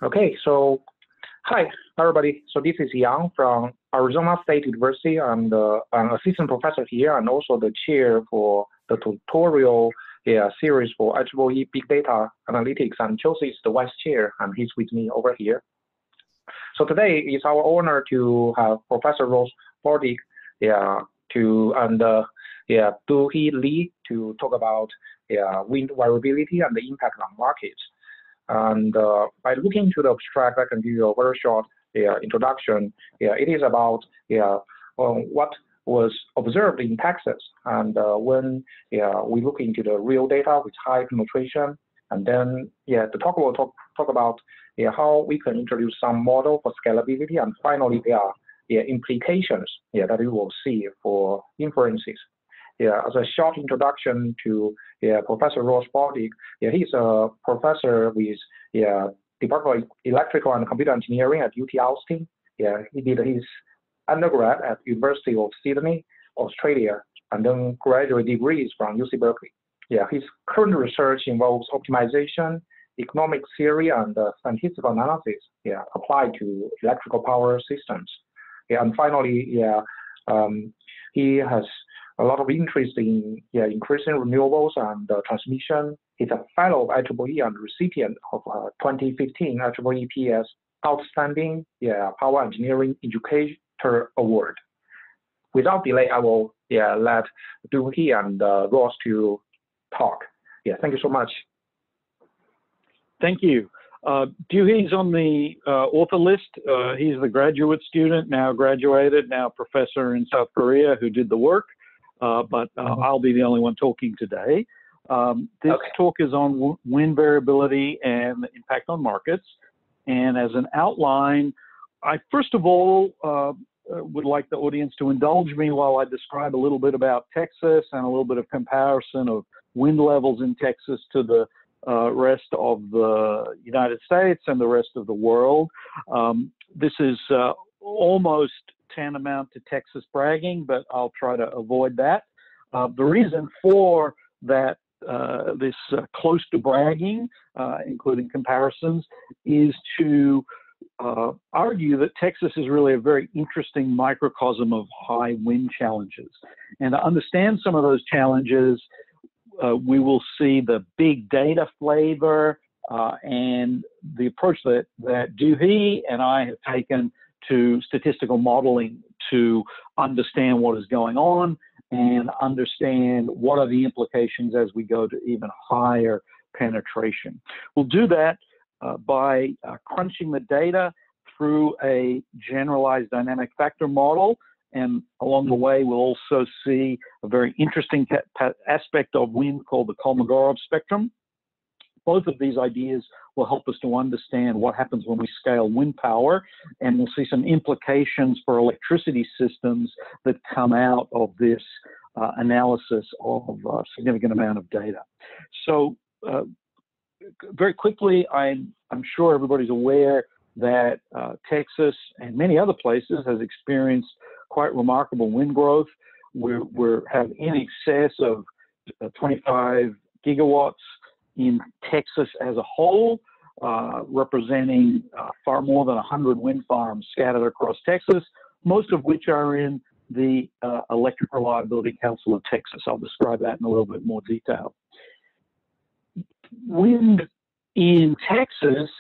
Okay, so hi everybody. So this is Yang from Arizona State University. I'm an assistant professor here and also the chair for the tutorial series for IEEE Big Data Analytics. And Chelsea is the vice chair, and he's with me over here. So today it's our honor to have Professor Ross Baldick Duehee Lee to talk about wind variability and the impact on markets. And by looking to the abstract, I can give you a very short introduction. It is about what was observed in Texas, and when we look into the real data with high penetration, and then the talk will talk about how we can introduce some model for scalability, and finally there are implications that we will see for inferences. As a short introduction to Professor Ross Baldick, he's a professor with Department of Electrical and Computer Engineering at UT Austin. He did his undergrad at University of Sydney, Australia, and then graduate degrees from UC Berkeley. His current research involves optimization, economic theory, and statistical analysis applied to electrical power systems. And finally, he has a lot of interest in increasing renewables and transmission. He's a fellow of IEEE and recipient of 2015 IEEE PS Outstanding Power Engineering Educator Award. Without delay, I will let Duehee and Ross to talk. Thank you so much. Thank you. Duehee's on the author list. He's the graduate student, now graduated, now professor in South Korea who did the work. But I'll be the only one talking today. This talk is on wind variability and the impact on markets. And as an outline, I first of all would like the audience to indulge me while I describe a little bit about Texas and a little bit of comparison of wind levels in Texas to the rest of the United States and the rest of the world. This is almost tantamount to Texas bragging, but I'll try to avoid that. The reason for that, this close to bragging, including comparisons, is to argue that Texas is really a very interesting microcosm of high wind challenges. And to understand some of those challenges, we will see the big data flavor and the approach that Duehee and I have taken to statistical modeling to understand what is going on and understand what are the implications as we go to even higher penetration. We'll do that by crunching the data through a generalized dynamic factor model, and along the way we'll also see a very interesting aspect of wind called the Kolmogorov spectrum. Both of these ideas will help us to understand what happens when we scale wind power, and we'll see some implications for electricity systems that come out of this analysis of a significant amount of data. So very quickly, I'm sure everybody's aware that Texas and many other places has experienced quite remarkable wind growth. We have in excess of 25 gigawatts in Texas as a whole, representing far more than 100 wind farms scattered across Texas, most of which are in the Electric Reliability Council of Texas. I'll describe that in a little bit more detail. Wind in Texas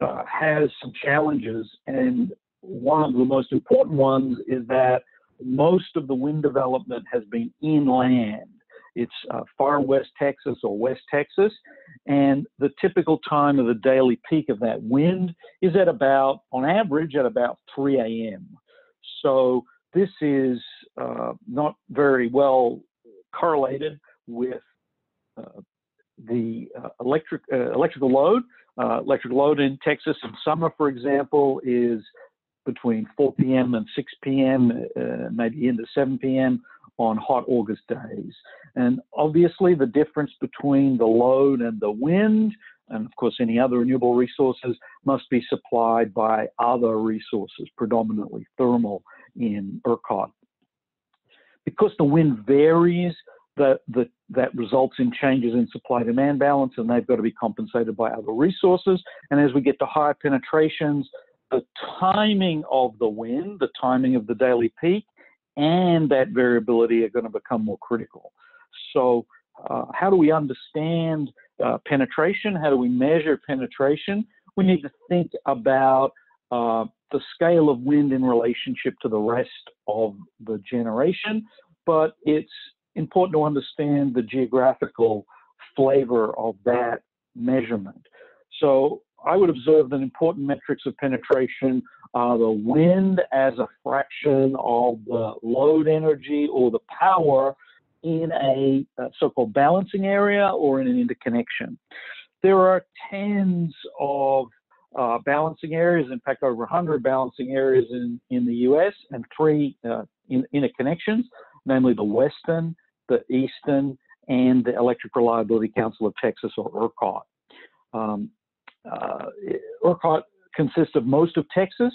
has some challenges, and one of the most important ones is that most of the wind development has been inland. It's far west Texas or West Texas, and the typical time of the daily peak of that wind is at about, on average, at about 3 a.m. So this is not very well correlated with the electrical load. Electrical load in Texas in summer, for example, is between 4 p.m. and 6 p.m., maybe into 7 p.m. on hot August days. And obviously the difference between the load and the wind, and of course any other renewable resources, must be supplied by other resources, predominantly thermal in ERCOT. Because the wind varies that results in changes in supply-demand balance, and they've got to be compensated by other resources. And as we get to higher penetrations, the timing of the wind, the timing of the daily peak, and that variability are going to become more critical. So how do we understand penetration? How do we measure penetration? We need to think about the scale of wind in relationship to the rest of the generation, but it's important to understand the geographical flavor of that measurement. So I would observe that important metrics of penetration are the wind as a fraction of the load energy or the power in a so-called balancing area or in an interconnection. There are tens of balancing areas, in fact over 100 balancing areas in the US, and 3 interconnections, namely the Western, the Eastern, and the Electric Reliability Council of Texas, or ERCOT. ERCOT consists of most of Texas.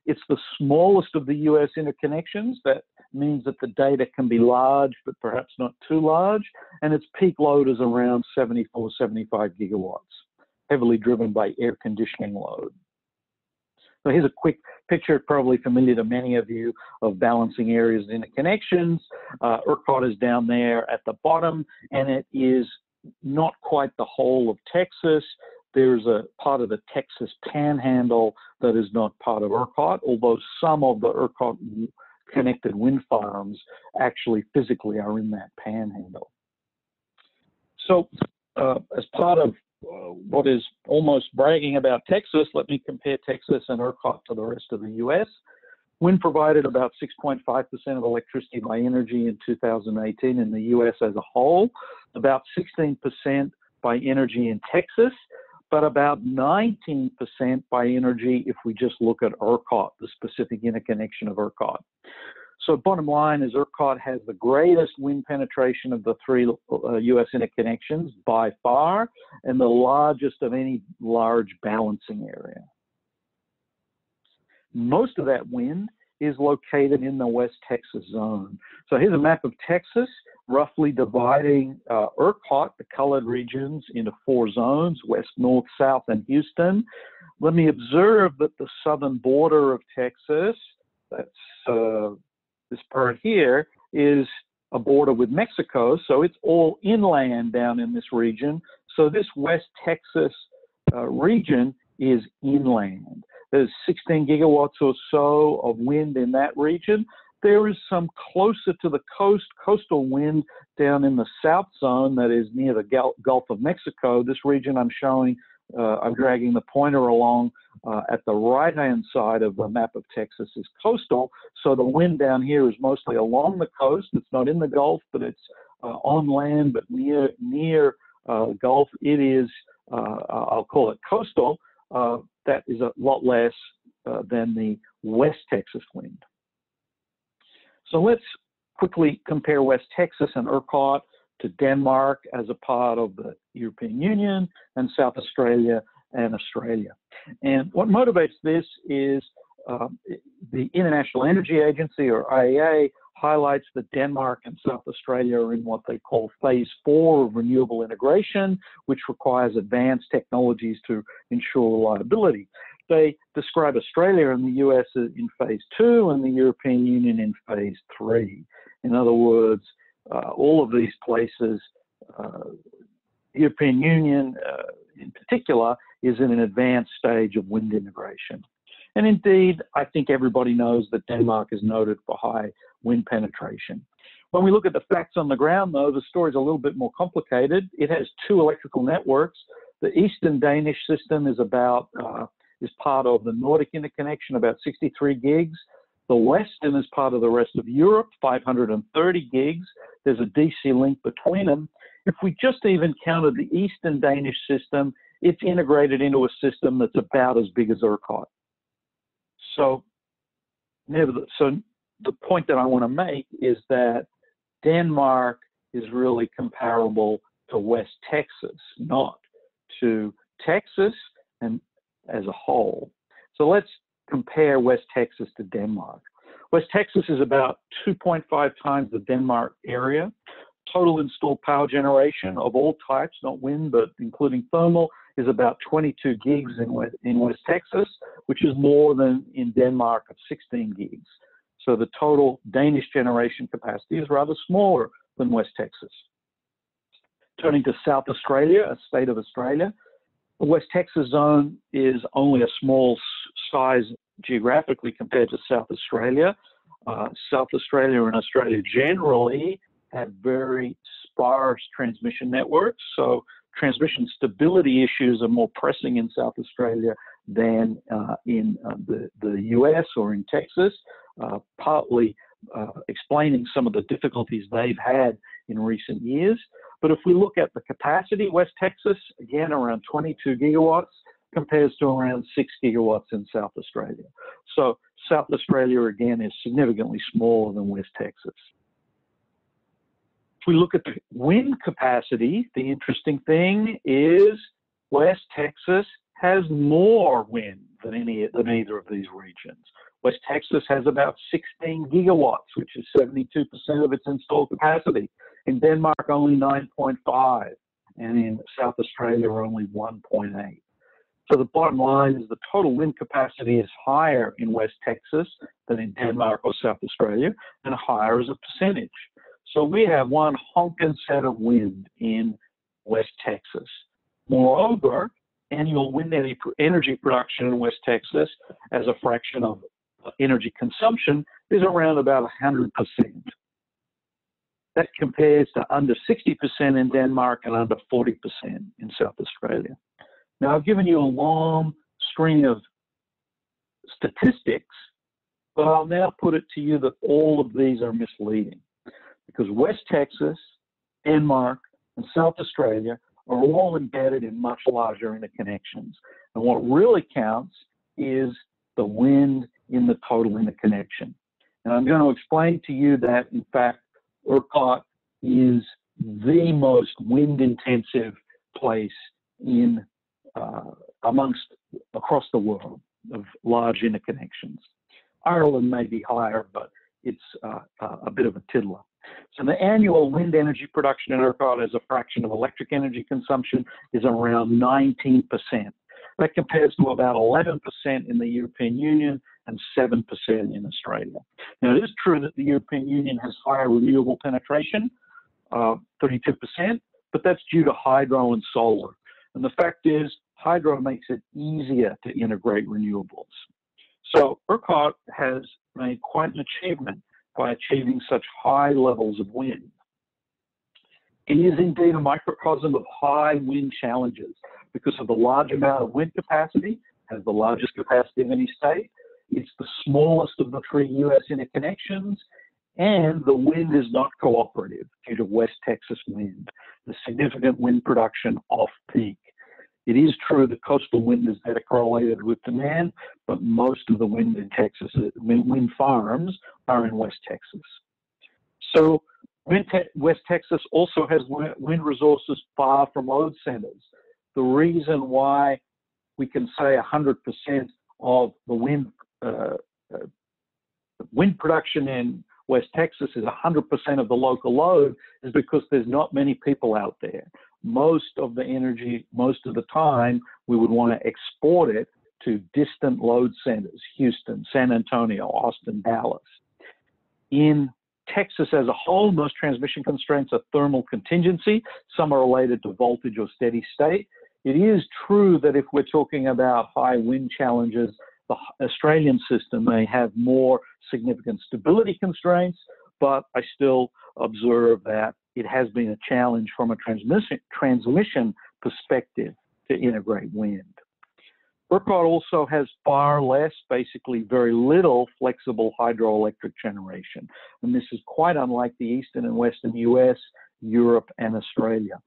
It's the smallest of the US interconnections. That means that the data can be large, but perhaps not too large. And its peak load is around 74, 75 gigawatts, heavily driven by air conditioning load. So here's a quick picture, probably familiar to many of you, of balancing areas and interconnections. ERCOT is down there at the bottom, and it is not quite the whole of Texas. There's a part of the Texas Panhandle that is not part of ERCOT, although some of the ERCOT connected wind farms actually physically are in that panhandle. So as part of what is almost bragging about Texas, let me compare Texas and ERCOT to the rest of the US. Wind provided about 6.5% of electricity by energy in 2018 in the US as a whole, about 16% by energy in Texas, but about 19% by energy if we just look at ERCOT, the specific interconnection of ERCOT. So bottom line is ERCOT has the greatest wind penetration of the 3 US interconnections by far, and the largest of any large balancing area. Most of that wind is located in the West Texas zone. So here's a map of Texas, roughly dividing ERCOT, the colored regions, into 4 zones: west, north, south, and Houston. Let me observe that the southern border of Texas, that's this part here, is a border with Mexico, so it's all inland down in this region. So this West Texas region is inland. There's 16 gigawatts or so of wind in that region. There is some closer to the coast, coastal wind down in the south zone that is near the Gulf of Mexico. This region I'm showing, I'm dragging the pointer along at the right-hand side of the map of Texas is coastal. So the wind down here is mostly along the coast. It's not in the Gulf, but it's on land, but near the Gulf. It is, I'll call it coastal. That is a lot less than the West Texas wind. So let's quickly compare West Texas and ERCOT to Denmark as a part of the European Union, and South Australia and Australia. And what motivates this is the International Energy Agency, or IEA, highlights that Denmark and South Australia are in what they call phase 4 of renewable integration, which requires advanced technologies to ensure reliability. They describe Australia and the US in phase 2 and the European Union in phase 3. In other words, all of these places, the European Union in particular, is in an advanced stage of wind integration. And indeed, I think everybody knows that Denmark is noted for high wind penetration. When we look at the facts on the ground, though, the story is a little bit more complicated. It has 2 electrical networks. The Eastern Danish system is part of the Nordic interconnection, about 63 gigs. The Western is part of the rest of Europe, 530 gigs. There's a DC link between them. If we just even counted the Eastern Danish system, it's integrated into a system that's about as big as ERCOT. So the point that I want to make is that Denmark is really comparable to West Texas, not to Texas and as a whole. So let's compare West Texas to Denmark. West Texas is about 2.5 times the Denmark area. total installed power generation of all types, not wind, but including thermal, is about 22 gigs in West Texas, which is more than in Denmark of 16 gigs. So the total Danish generation capacity is rather smaller than West Texas. Turning to South Australia, a state of Australia, the West Texas zone is only a small size geographically compared to South Australia. South Australia and Australia generally have very sparse transmission networks, so transmission stability issues are more pressing in South Australia than in the US or in Texas, partly explaining some of the difficulties they've had in recent years. But if we look at the capacity, West Texas, again, around 22 gigawatts, compares to around 6 gigawatts in South Australia. So South Australia, again, is significantly smaller than West Texas. If we look at the wind capacity, the interesting thing is West Texas has more wind than either of these regions. West Texas has about 16 gigawatts, which is 72% of its installed capacity. In Denmark, only 9.5, and in South Australia, only 1.8. So the bottom line is the total wind capacity is higher in West Texas than in Denmark or South Australia, and higher as a percentage. So we have one honking set of wind in West Texas. Moreover, annual wind energy production in West Texas as a fraction of energy consumption is around about 100%. That compares to under 60% in Denmark and under 40% in South Australia. Now, I've given you a long string of statistics, but I'll now put it to you that all of these are misleading, because West Texas, Denmark, and South Australia are all embedded in much larger interconnections. And what really counts is the wind in the total interconnection. And I'm going to explain to you that, in fact, ERCOT is the most wind-intensive place in across the world of large interconnections. Ireland may be higher, but it's a bit of a tiddler. So the annual wind energy production in ERCOT as a fraction of electric energy consumption is around 19%. That compares to about 11% in the European Union and 7% in Australia. Now, it is true that the European Union has higher renewable penetration, 32%, but that's due to hydro and solar. And the fact is, hydro makes it easier to integrate renewables. So ERCOT has made quite an achievement by achieving such high levels of wind. It is indeed a microcosm of high wind challenges because of the large amount of wind capacity, has the largest capacity of any state. It's the smallest of the 3 US interconnections, and the wind is not cooperative due to West Texas wind, the significant wind production off peak. It is true that coastal wind is better correlated with demand, but most of the wind in Texas, wind farms, are in West Texas. So West Texas also has wind resources far from load centers. The reason why we can say 100% of the wind production in West Texas is 100% of the local load is because there's not many people out there. Most of the energy, most of the time, we would want to export it to distant load centers, Houston, San Antonio, Austin, Dallas. In Texas as a whole, most transmission constraints are thermal contingency. Some are related to voltage or steady state. It is true that if we're talking about high wind challenges, the Australian system may have more significant stability constraints, but I still observe that it has been a challenge from a transmission perspective to integrate wind. ERCOT also has far less, basically very little, flexible hydroelectric generation. And this is quite unlike the eastern and western US, Europe, and Australia.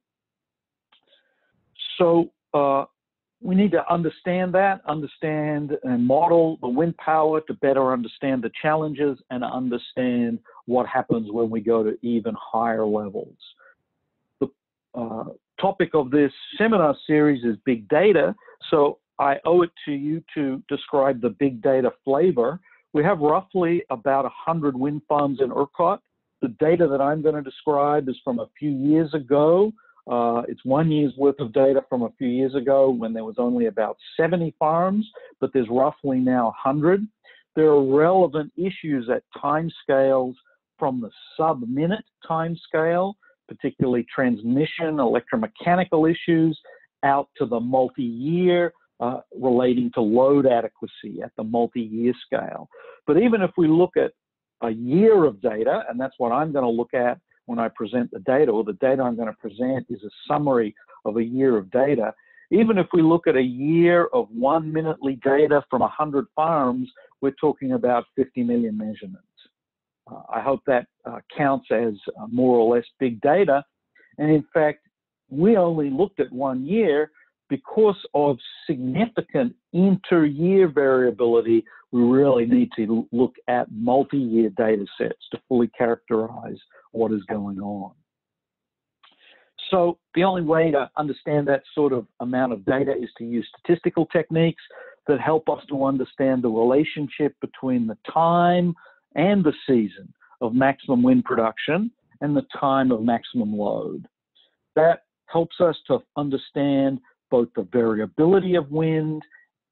So we need to understand that, understand and model the wind power to better understand the challenges and understand what happens when we go to even higher levels. The topic of this seminar series is big data, so I owe it to you to describe the big data flavor. We have roughly about 100 wind farms in ERCOT. The data that I'm going to describe is from a few years ago. It's 1 year's worth of data from a few years ago when there was only about 70 farms, but there's roughly now 100. There are relevant issues at time scales from the sub-minute time scale, particularly transmission, electromechanical issues, out to the multi-year relating to load adequacy at the multi-year scale. But even if we look at a year of data, and that's what I'm going to look at when I present the data, or the data I'm going to present is a summary of a year of data. Even if we look at a year of 1 minutely data from 100 farms, we're talking about 50 million measurements. I hope that counts as more or less big data. And in fact, we only looked at 1 year because of significant inter-year variability. We really need to look at multi-year data sets to fully characterize what is going on. So the only way to understand that sort of amount of data is to use statistical techniques that help us to understand the relationship between the time and the season of maximum wind production and the time of maximum load. That helps us to understand both the variability of wind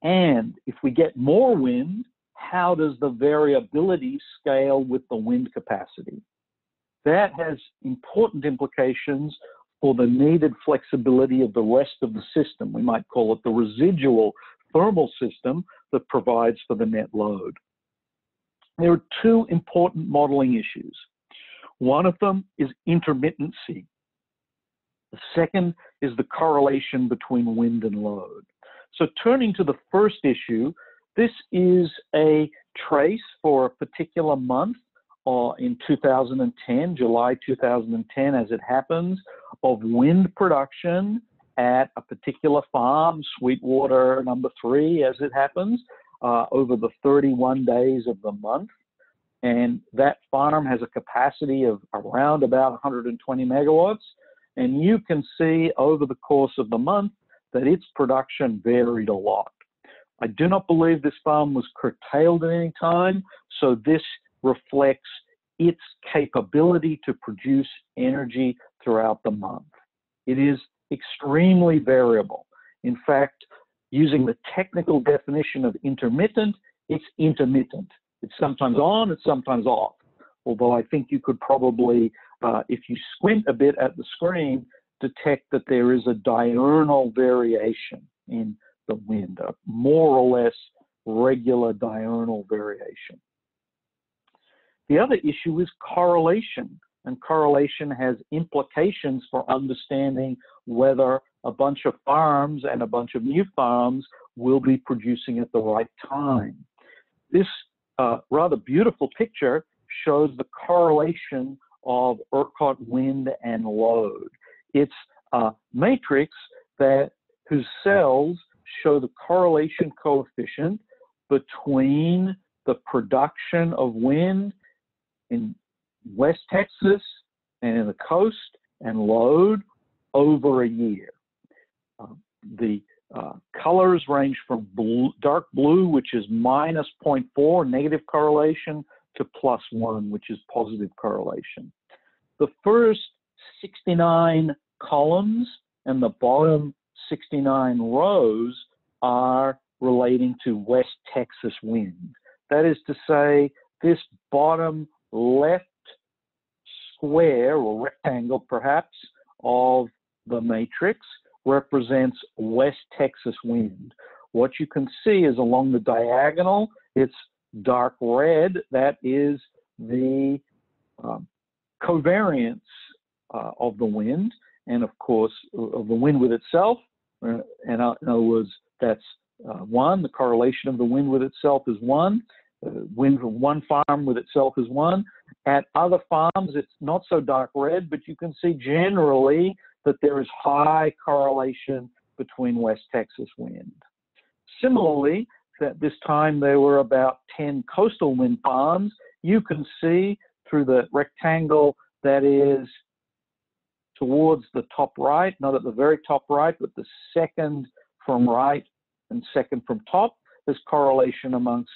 and, if we get more wind, how does the variability scale with the wind capacity? That has important implications for the needed flexibility of the rest of the system. We might call it the residual thermal system that provides for the net load. There are two important modeling issues. One of them is intermittency. The second is the correlation between wind and load. So turning to the first issue, this is a trace for a particular month in 2010, July 2010 as it happens, of wind production at a particular farm, Sweetwater number 3 as it happens, over the 31 days of the month. And that farm has a capacity of around about 120 megawatts. And you can see over the course of the month that its production varied a lot. I do not believe this farm was curtailed at any time, so this reflects its capability to produce energy throughout the month. It is extremely variable. In fact, using the technical definition of intermittent, it's intermittent. It's sometimes on, it's sometimes off. Although I think you could probably, if you squint a bit at the screen, detect that there is a diurnal variation in the wind, a more or less regular diurnal variation. The other issue is correlation, and correlation has implications for understanding whether a bunch of farms and a bunch of new farms will be producing at the right time. This rather beautiful picture shows the correlation of ERCOT wind and load. It's a matrix whose cells show the correlation coefficient between the production of wind in West Texas and in the coast and load over a year. The colors range from dark blue, which is minus 0.4, negative correlation, to +1, which is positive correlation. The first 69 columns and the bottom 69 rows are relating to West Texas wind. That is to say, this bottom left square or rectangle, perhaps, of the matrix represents West Texas wind. What you can see is along the diagonal, it's dark red. That is the covariance of the wind, and of course, of the wind with itself. And in other words, that's 1. The correlation of the wind with itself is 1. Wind from one farm with itself is 1. At other farms, it's not so dark red, but you can see generally that there is high correlation between West Texas wind. Similarly, at this time there were about 10 coastal wind farms. You can see through the rectangle that is towards the top right, not at the very top right, but the second from right and second from top, there's correlation amongst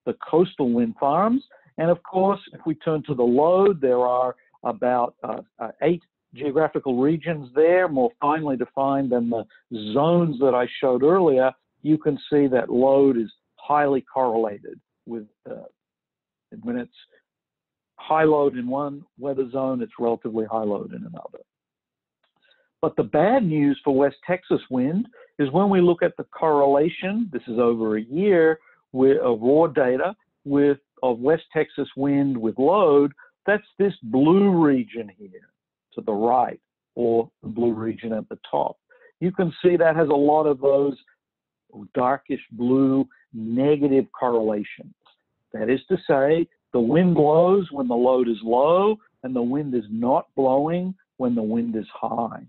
the coastal wind farms. And of course, if we turn to the load, there are about 8 geographical regions there, more finely defined than the zones that I showed earlier. You can see that load is highly correlated with, when it's high load in one weather zone, it's relatively high load in another. But the bad news for West Texas wind is when we look at the correlation, this is over a year of raw data of West Texas wind with load, that's this blue region here to the right, or the blue region at the top. You can see that has a lot of those darkish blue negative correlations. That is to say, the wind blows when the load is low, and the wind is not blowing when the wind is high.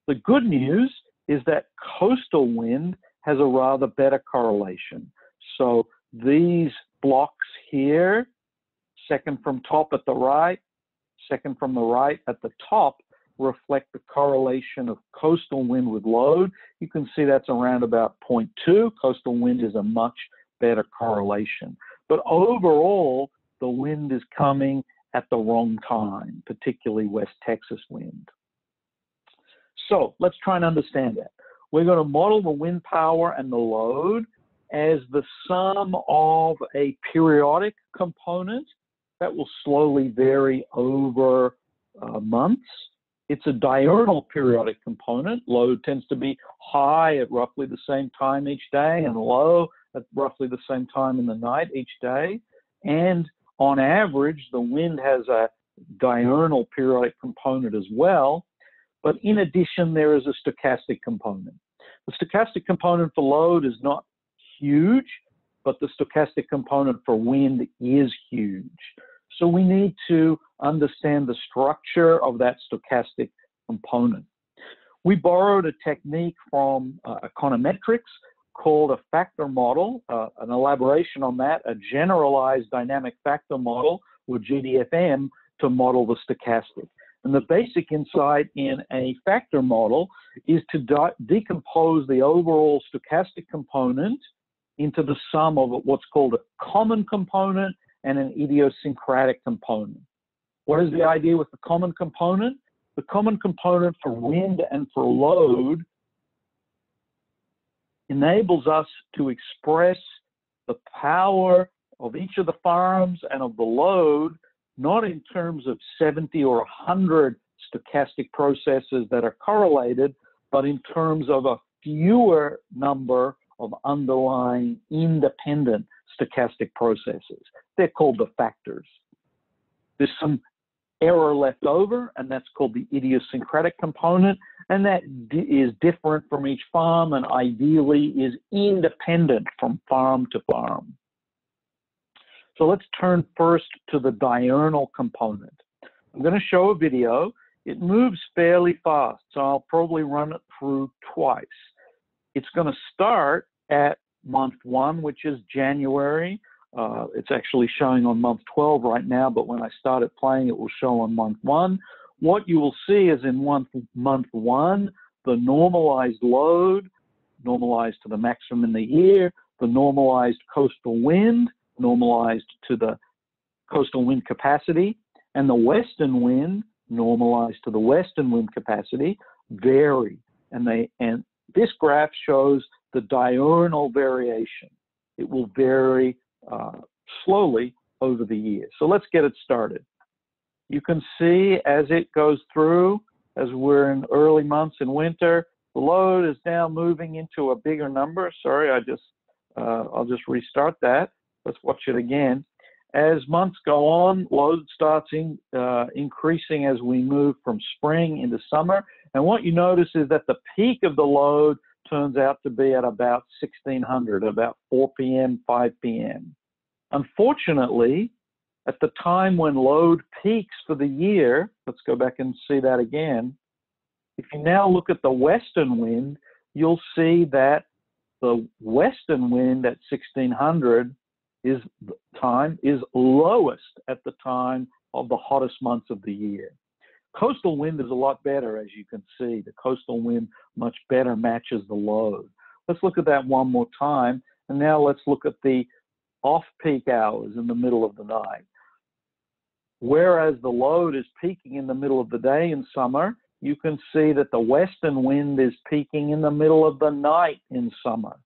The good news is that coastal wind has a rather better correlation. So these blocks here, second from top at the right, second from the right at the top, reflect the correlation of coastal wind with load. You can see that's around about 0.2. Coastal wind is a much better correlation. But overall, the wind is coming at the wrong time, particularly West Texas wind. So let's try and understand that. We're going to model the wind power and the load as the sum of a periodic component that will slowly vary over months. It's a diurnal periodic component. Load tends to be high at roughly the same time each day and low at roughly the same time in the night each day. And on average, the wind has a diurnal periodic component as well. But in addition, there is a stochastic component. The stochastic component for load is not huge, but the stochastic component for wind is huge. So we need to understand the structure of that stochastic component. We borrowed a technique from econometrics called a factor model, an elaboration on that, a generalized dynamic factor model with GDFM to model the stochastic. And the basic insight in a factor model is to decompose the overall stochastic component into the sum of what's called a common component and an idiosyncratic component. What is the idea with the common component? The common component for wind and for load enables us to express the power of each of the farms and of the load, not in terms of 70 or 100 stochastic processes that are correlated, but in terms of a fewer number of underlying independent stochastic processes. They're called the factors. There's some error left over, and that's called the idiosyncratic component, and that is different from each farm and ideally is independent from farm to farm. So let's turn first to the diurnal component. I'm going to show a video. It moves fairly fast, so I'll probably run it through twice. It's going to start at month 1, which is January. It's actually showing on month 12 right now, but when I started playing, it will show on month 1. What you will see is in month 1, the normalized load, normalized to the maximum in the year, the normalized coastal wind, normalized to the coastal wind capacity, and the western wind, normalized to the western wind capacity, vary. And this graph shows the diurnal variation. It will vary slowly over the year. So let's get it started. You can see as it goes through, as we're in early months in winter, the load is now moving into a bigger number. Sorry, I'll just restart that. Let's watch it again. As months go on, load starts increasing as we move from spring into summer. And what you notice is that the peak of the load turns out to be at about 1600, about 4 p.m., 5 p.m. Unfortunately, at the time when load peaks for the year, let's go back and see that again. If you now look at the western wind, you'll see that the western wind at 1600 is lowest at the time of the hottest months of the year. Coastal wind is a lot better, as you can see. The coastal wind much better matches the load. Let's look at that one more time. And now let's look at the off-peak hours in the middle of the night. Whereas the load is peaking in the middle of the day in summer, you can see that the western wind is peaking in the middle of the night in summer.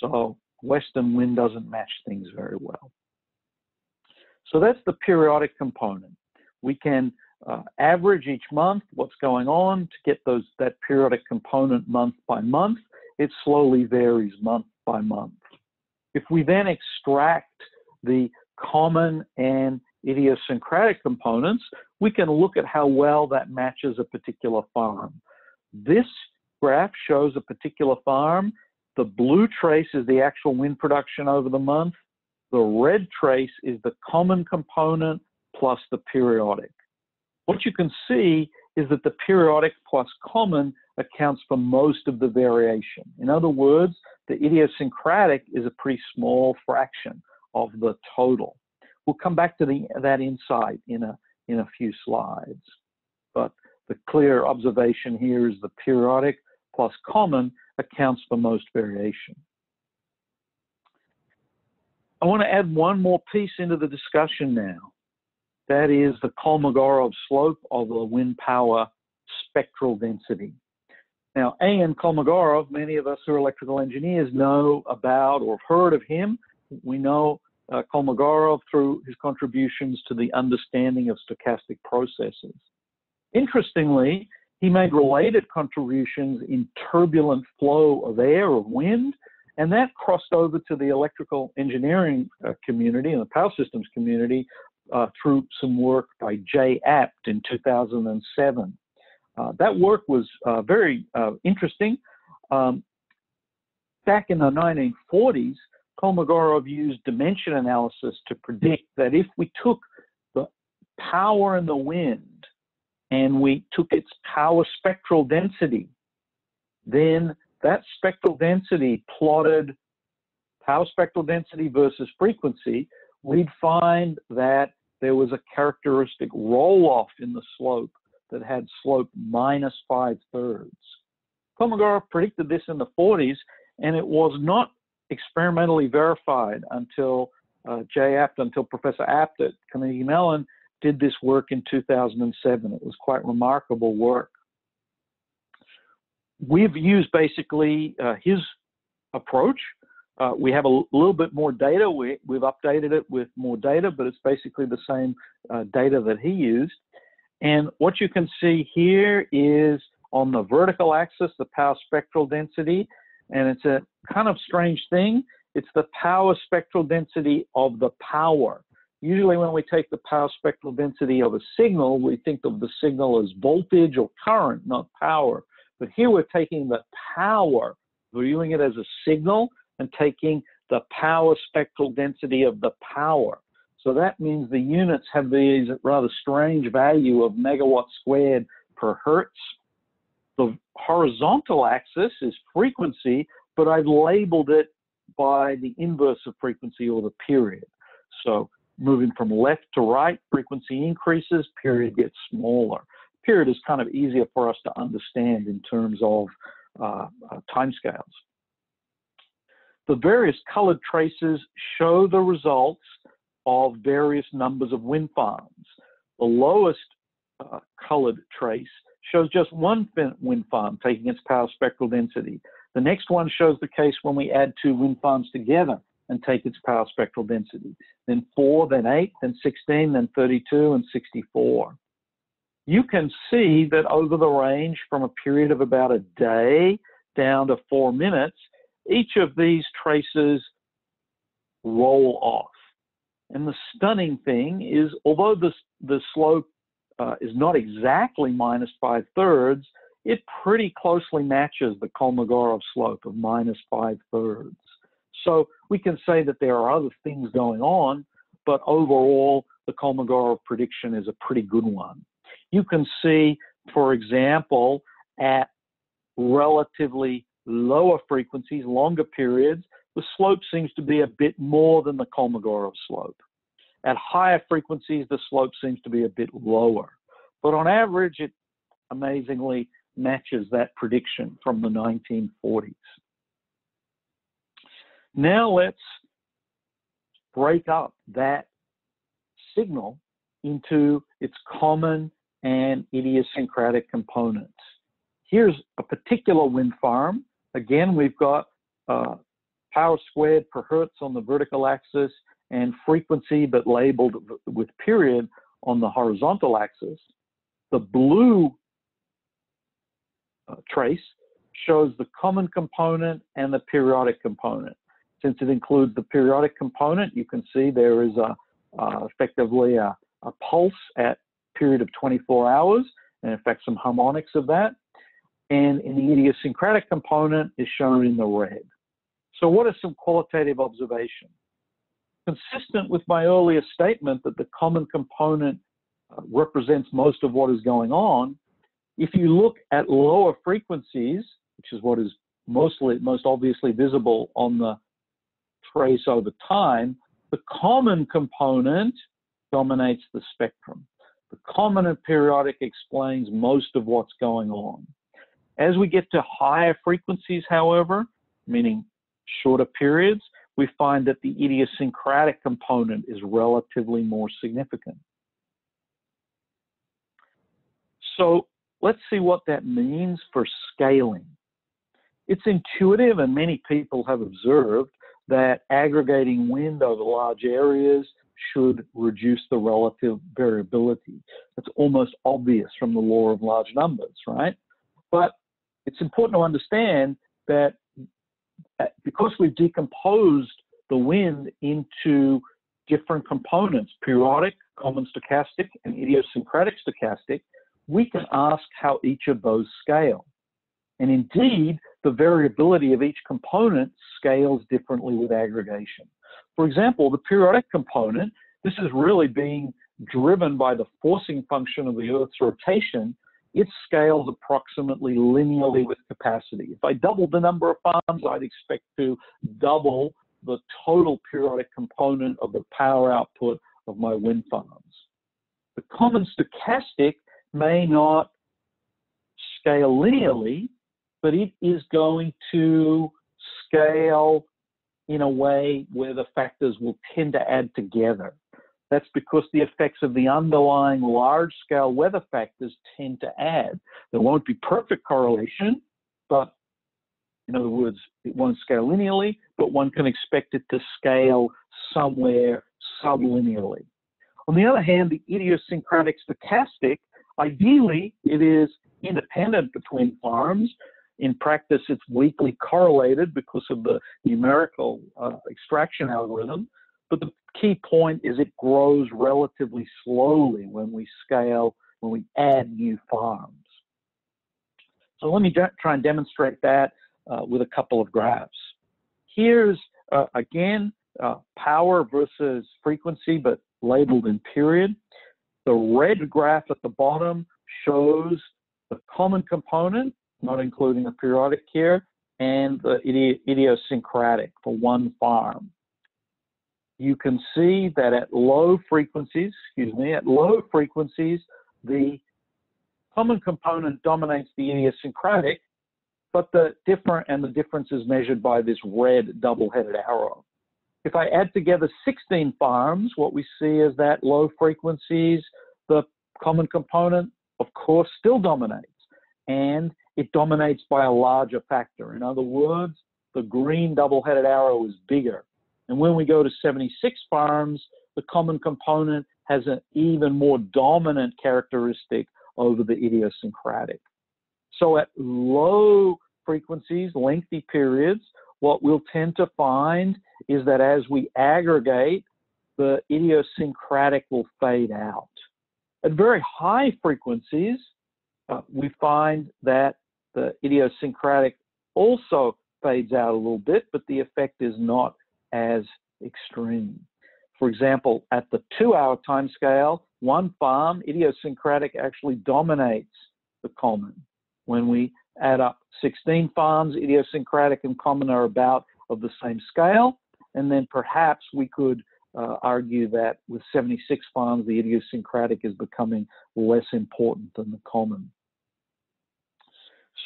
So western wind doesn't match things very well. So that's the periodic component. We can average each month what's going on to get that periodic component month by month. It slowly varies month by month. If we then extract the common and idiosyncratic components, we can look at how well that matches a particular farm. This graph shows a particular farm. The blue trace is the actual wind production over the month. The red trace is the common component plus the periodic. What you can see is that the periodic plus common accounts for most of the variation. In other words, the idiosyncratic is a pretty small fraction of the total. We'll come back to that insight in a few slides. But the clear observation here is the periodic plus common accounts for most variation. I want to add one more piece into the discussion now. That is the Kolmogorov slope of the wind power spectral density. Now, A.N. Kolmogorov, many of us who are electrical engineers know about or have heard of him. We know Kolmogorov through his contributions to the understanding of stochastic processes. Interestingly, he made related contributions in turbulent flow of air, of wind, and that crossed over to the electrical engineering community and the power systems community through some work by J. Apt in 2007. That work was very interesting. Back in the 1940s, Kolmogorov used dimension analysis to predict that if we took the power in the wind and we took its power spectral density, then that spectral density plotted power spectral density versus frequency, we'd find that there was a characteristic roll-off in the slope that had slope -5/3. Kolmogorov predicted this in the 40s, and it was not experimentally verified until Professor Apt at Carnegie Mellon did this work in 2007. It was quite remarkable work. We've used basically his approach. We have a little bit more data. We've updated it with more data, but it's basically the same data that he used. And what you can see here is on the vertical axis, the power spectral density, and it's a kind of strange thing. It's the power spectral density of the power. Usually when we take the power spectral density of a signal, we think of the signal as voltage or current, not power. But here we're taking the power, viewing it as a signal, and taking the power spectral density of the power. So that means the units have these rather strange value of megawatt squared per hertz. The horizontal axis is frequency, but I've labeled it by the inverse of frequency, or the period. So moving from left to right, frequency increases, period gets smaller. Period is kind of easier for us to understand in terms of timescales. The various colored traces show the results of various numbers of wind farms. The lowest colored trace shows just one wind farm taking its power spectral density. The next one shows the case when we add two wind farms together and take its power spectral density. Then 4, then 8, then 16, then 32, and 64. You can see that over the range from a period of about a day down to 4 minutes, each of these traces roll off. And the stunning thing is, although the slope is not exactly -5/3, it pretty closely matches the Kolmogorov slope of -5/3. So we can say that there are other things going on, but overall, the Kolmogorov prediction is a pretty good one. You can see, for example, at relatively lower frequencies, longer periods, the slope seems to be a bit more than the Kolmogorov slope. At higher frequencies, the slope seems to be a bit lower. But on average, it amazingly matches that prediction from the 1940s. Now let's break up that signal into its common and idiosyncratic components. Here's a particular wind farm. Again, we've got power squared per hertz on the vertical axis and frequency, but labeled with period on the horizontal axis. The blue trace shows the common component and the periodic component. Since it includes the periodic component, you can see there is effectively a pulse at a period of 24 hours, and in fact some harmonics of that. And in the idiosyncratic component is shown in the red. So what are some qualitative observations? Consistent with my earlier statement that the common component represents most of what is going on, if you look at lower frequencies, which is what is most obviously visible on the trace over time, the common component dominates the spectrum. The common and periodic explains most of what's going on. As we get to higher frequencies, however, meaning shorter periods, we find that the idiosyncratic component is relatively more significant. So let's see what that means for scaling. It's intuitive, and many people have observed that aggregating wind over large areas should reduce the relative variability. That's almost obvious from the law of large numbers, right? But it's important to understand that because we've decomposed the wind into different components, periodic, common stochastic, and idiosyncratic stochastic, we can ask how each of those scale. And indeed, the variability of each component scales differently with aggregation. For example, the periodic component, this is really being driven by the forcing function of the Earth's rotation. It scales approximately linearly with capacity. If I doubled the number of farms, I'd expect to double the total periodic component of the power output of my wind farms. The common stochastic may not scale linearly, but it is going to scale in a way where the factors will tend to add together. That's because the effects of the underlying large-scale weather factors tend to add. There won't be perfect correlation, but in other words, it won't scale linearly, but one can expect it to scale somewhere sublinearly. On the other hand, the idiosyncratic stochastic, ideally, it is independent between farms. In practice, it's weakly correlated because of the numerical extraction algorithm. But the key point is it grows relatively slowly when we scale, when we add new farms. So let me try and demonstrate that with a couple of graphs. Here's, again, power versus frequency, but labeled in period. The red graph at the bottom shows the common component, not including the periodic here, and the idiosyncratic for one farm. You can see that at low frequencies, the common component dominates the idiosyncratic, but the difference is measured by this red double-headed arrow. If I add together 16 farms, what we see is that low frequencies, the common component, of course, still dominates, and it dominates by a larger factor. In other words, the green double-headed arrow is bigger. And when we go to 76 farms, the common component has an even more dominant characteristic over the idiosyncratic. So at low frequencies, lengthy periods, what we'll tend to find is that as we aggregate, the idiosyncratic will fade out. At very high frequencies, we find that the idiosyncratic also fades out a little bit, but the effect is not as extreme. For example, at the 2-hour time scale, one farm, idiosyncratic, actually dominates the common. When we add up 16 farms, idiosyncratic and common are about of the same scale, and then perhaps we could argue that with 76 farms, the idiosyncratic is becoming less important than the common.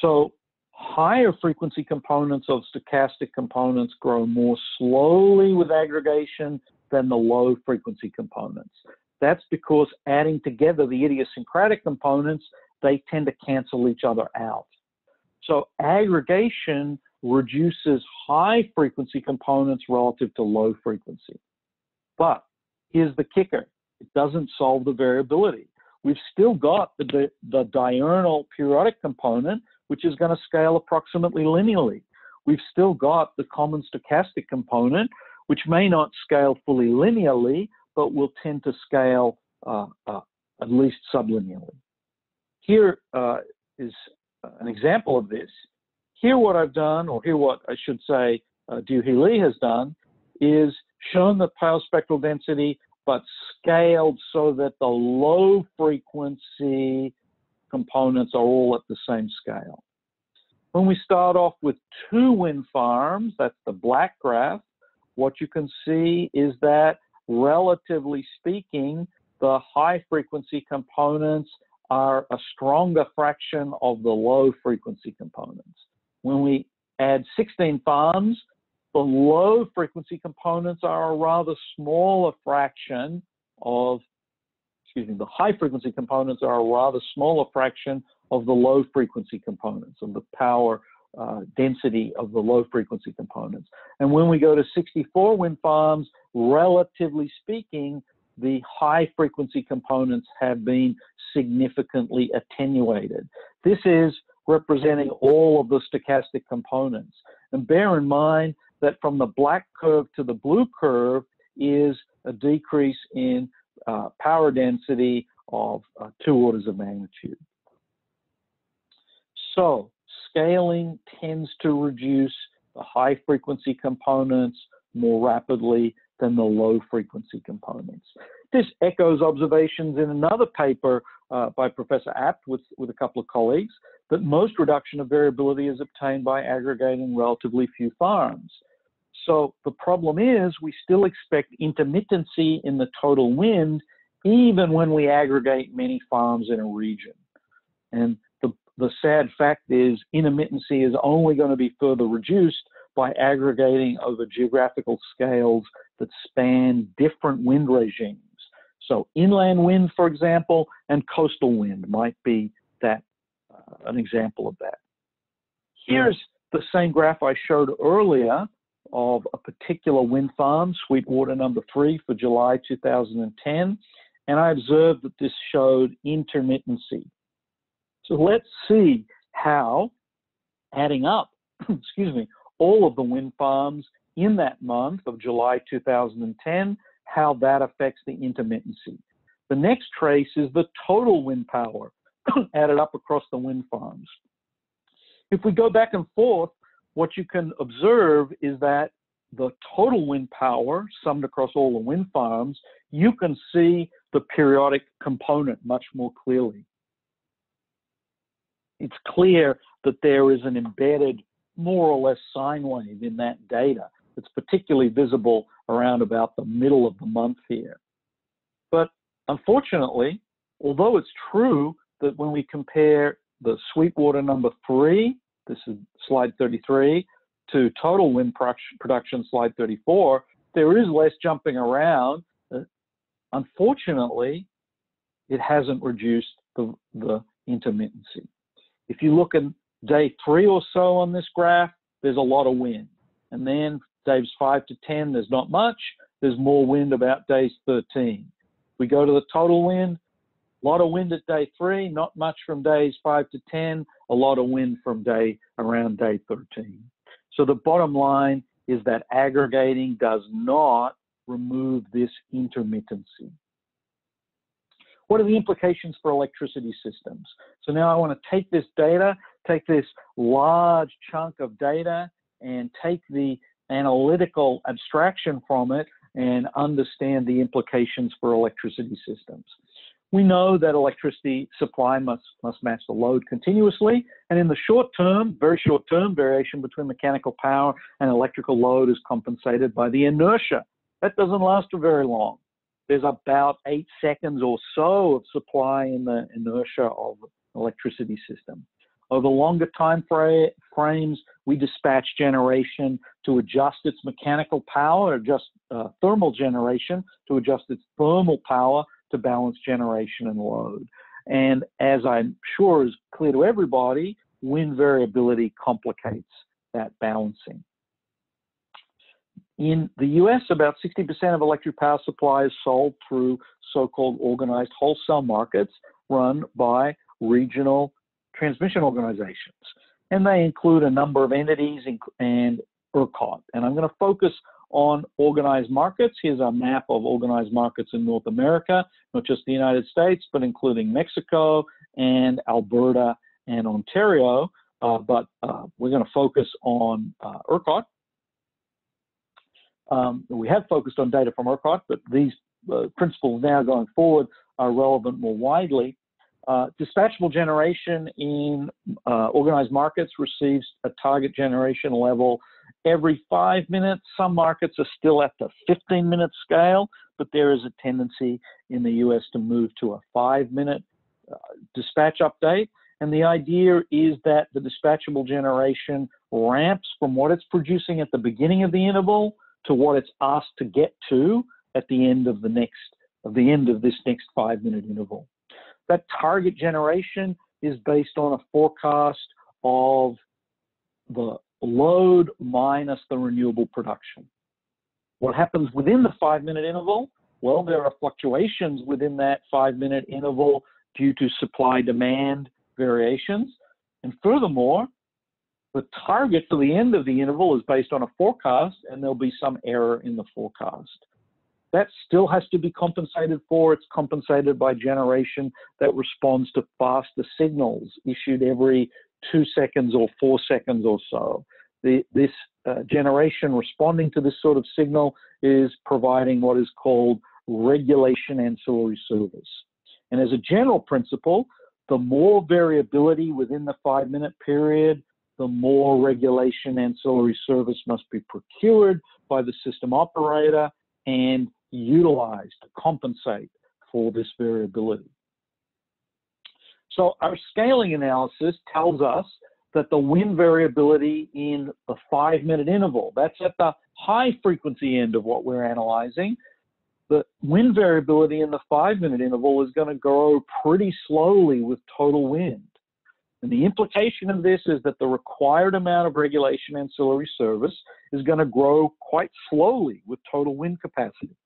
So higher frequency components of stochastic components grow more slowly with aggregation, than the low frequency components. That's because adding together the idiosyncratic components, they tend to cancel each other out. So aggregation reduces high frequency components relative to low frequency. But here's the kicker. It doesn't solve the variability. We've still got the diurnal periodic component, which is going to scale approximately linearly. We've still got the common stochastic component, which may not scale fully linearly, but will tend to scale at least sublinearly. Here is an example of this. Here what I've done, or here what I should say Duehee Lee has done, is shown the power spectral density, but scaled so that the low frequency components are all at the same scale. When we start off with 2 wind farms, that's the black graph, what you can see is that, relatively speaking, the high frequency components are a stronger fraction of the low frequency components. When we add 16 farms, the low frequency components are a rather smaller fraction of, the high frequency components are a rather smaller fraction of the low frequency components, of the power density of the low frequency components. And when we go to 64 wind farms, relatively speaking, the high frequency components have been significantly attenuated. This is representing all of the stochastic components. And bear in mind that from the black curve to the blue curve is a decrease in power density of 2 orders of magnitude. So scaling tends to reduce the high frequency components more rapidly than the low frequency components. This echoes observations in another paper by Professor Apt with a couple of colleagues, that most reduction of variability is obtained by aggregating relatively few farms. So the problem is we still expect intermittency in the total wind even when we aggregate many farms in a region. And the sad fact is intermittency is only going to be further reduced by aggregating over geographical scales that span different wind regimes. So inland wind, for example, and coastal wind might be that an example of that. Here's the same graph I showed earlier of a particular wind farm, Sweetwater number 3 for July 2010, and I observed that this showed intermittency. So let's see how adding up, all of the wind farms in that month of July 2010, how that affects the intermittency. The next trace is the total wind power added up across the wind farms. If we go back and forth, what you can observe is that the total wind power summed across all the wind farms, you can see the periodic component much more clearly. It's clear that there is an embedded, more or less, sine wave in that data. It's particularly visible around about the middle of the month here. But unfortunately, although it's true that when we compare the Sweetwater number 3, this is slide 33, to total wind production, slide 34, there is less jumping around. Unfortunately, it hasn't reduced the intermittency. If you look at day 3 or so on this graph, there's a lot of wind. And then days 5 to 10, there's not much. There's more wind about days 13. We go to the total wind, a lot of wind at day 3, not much from days 5 to 10, a lot of wind from around day 13. So the bottom line is that aggregating does not remove this intermittency. What are the implications for electricity systems? So now I want to take this data, take this large chunk of data, and take the analytical abstraction from it and understand the implications for electricity systems. We know that electricity supply must match the load continuously, and in the short term, very short term, variation between mechanical power and electrical load is compensated by the inertia. That doesn't last for very long. There's about 8 seconds or so of supply in the inertia of an electricity system. Over longer time frames, we dispatch generation to adjust its mechanical power, adjust thermal generation to adjust its thermal power to balance generation and load. And as I'm sure is clear to everybody, wind variability complicates that balancing. In the US, about 60% of electric power supply is sold through so-called organized wholesale markets run by regional transmission organizations. And they include a number of entities and ERCOT. And I'm going to focus on organized markets. Here's a map of organized markets in North America, not just the United States, but including Mexico and Alberta and Ontario. But we're going to focus on ERCOT. We have focused on data from ERCOT, but these principles now going forward are relevant more widely. Dispatchable generation in organized markets receives a target generation level every 5 minutes. Some markets are still at the 15-minute scale, but there is a tendency in the US to move to a 5-minute dispatch update. And the idea is that the dispatchable generation ramps from what it's producing at the beginning of the interval to what it's asked to get to at the end of this next 5-minute interval. That target generation is based on a forecast of the load minus the renewable production. What happens within the 5-minute interval? Well, there are fluctuations within that 5-minute interval due to supply-demand variations. And furthermore, the target for the end of the interval is based on a forecast, and there'll be some error in the forecast. That still has to be compensated for. It's compensated by generation that responds to faster signals issued every 2 seconds or 4 seconds or so. This generation responding to this sort of signal is providing what is called regulation ancillary service. And as a general principle, the more variability within the 5-minute period, the more regulation ancillary service must be procured by the system operator and utilized to compensate for this variability. So our scaling analysis tells us that the wind variability in the 5-minute interval, that's at the high frequency end of what we're analyzing, the wind variability in the 5-minute interval is going to grow pretty slowly with total wind. And the implication of this is that the required amount of regulation ancillary service is going to grow quite slowly with total wind capacity.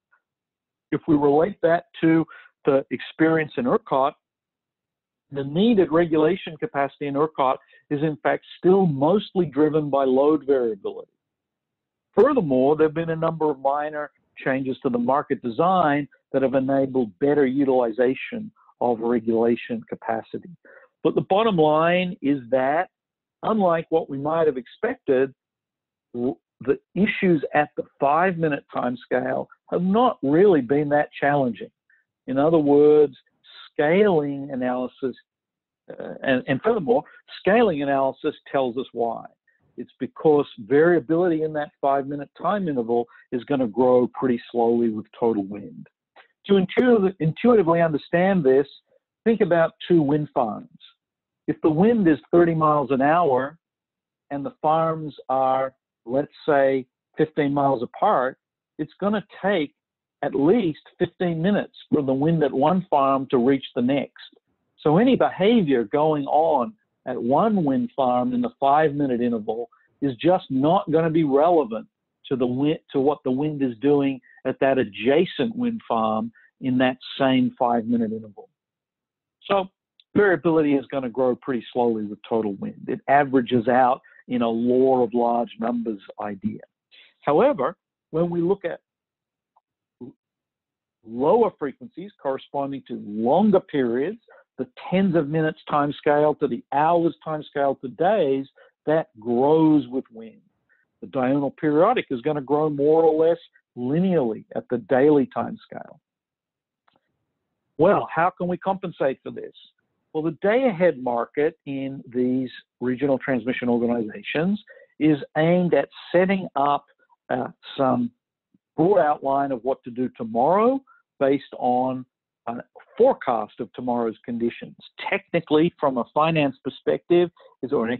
If we relate that to the experience in ERCOT, the needed regulation capacity in ERCOT is in fact still mostly driven by load variability. Furthermore, there have been a number of minor changes to the market design that have enabled better utilization of regulation capacity. But the bottom line is that, unlike what we might have expected, the issues at the 5-minute time scale have not really been that challenging. In other words, scaling analysis, and furthermore, scaling analysis tells us why. It's because variability in that 5-minute time interval is going to grow pretty slowly with total wind. To intuitively understand this, think about 2 wind farms. If the wind is 30 miles an hour and the farms are, let's say, 15 miles apart, it's going to take at least 15 minutes for the wind at one farm to reach the next. So any behavior going on at one wind farm in the 5-minute interval is just not going to be relevant to the wind, to what the wind is doing at that adjacent wind farm in that same 5-minute interval. So variability is going to grow pretty slowly with total wind. It averages out in a law of large numbers idea. However, when we look at lower frequencies corresponding to longer periods, the tens of minutes time scale to the hours time scale to days, that grows with wind. The diurnal periodic is going to grow more or less linearly at the daily time scale. Well, how can we compensate for this? Well, the Dayahead market in these regional transmission organizations is aimed at setting up some broad outline of what to do tomorrow based on a forecast of tomorrow's conditions. Technically, from a finance perspective, or a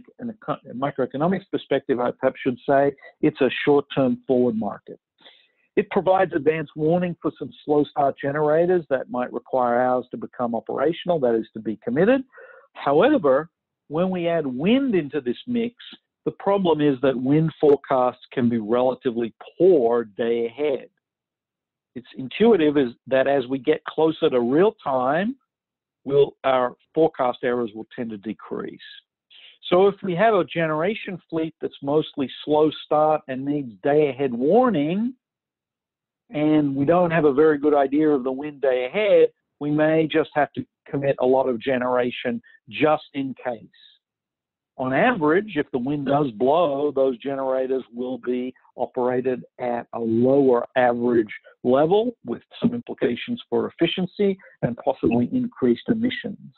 microeconomics perspective, I perhaps should say, it's a short-term forward market. It provides advance warning for some slow start generators that might require hours to become operational, that is to be committed. However, when we add wind into this mix, the problem is that wind forecasts can be relatively poor day ahead. It's intuitive is that as we get closer to real time, our forecast errors will tend to decrease. So if we have a generation fleet that's mostly slow start and needs day ahead warning, and we don't have a very good idea of the wind day ahead, we may just have to commit a lot of generation just in case. On average, if the wind does blow, those generators will be operated at a lower average level with some implications for efficiency and possibly increased emissions.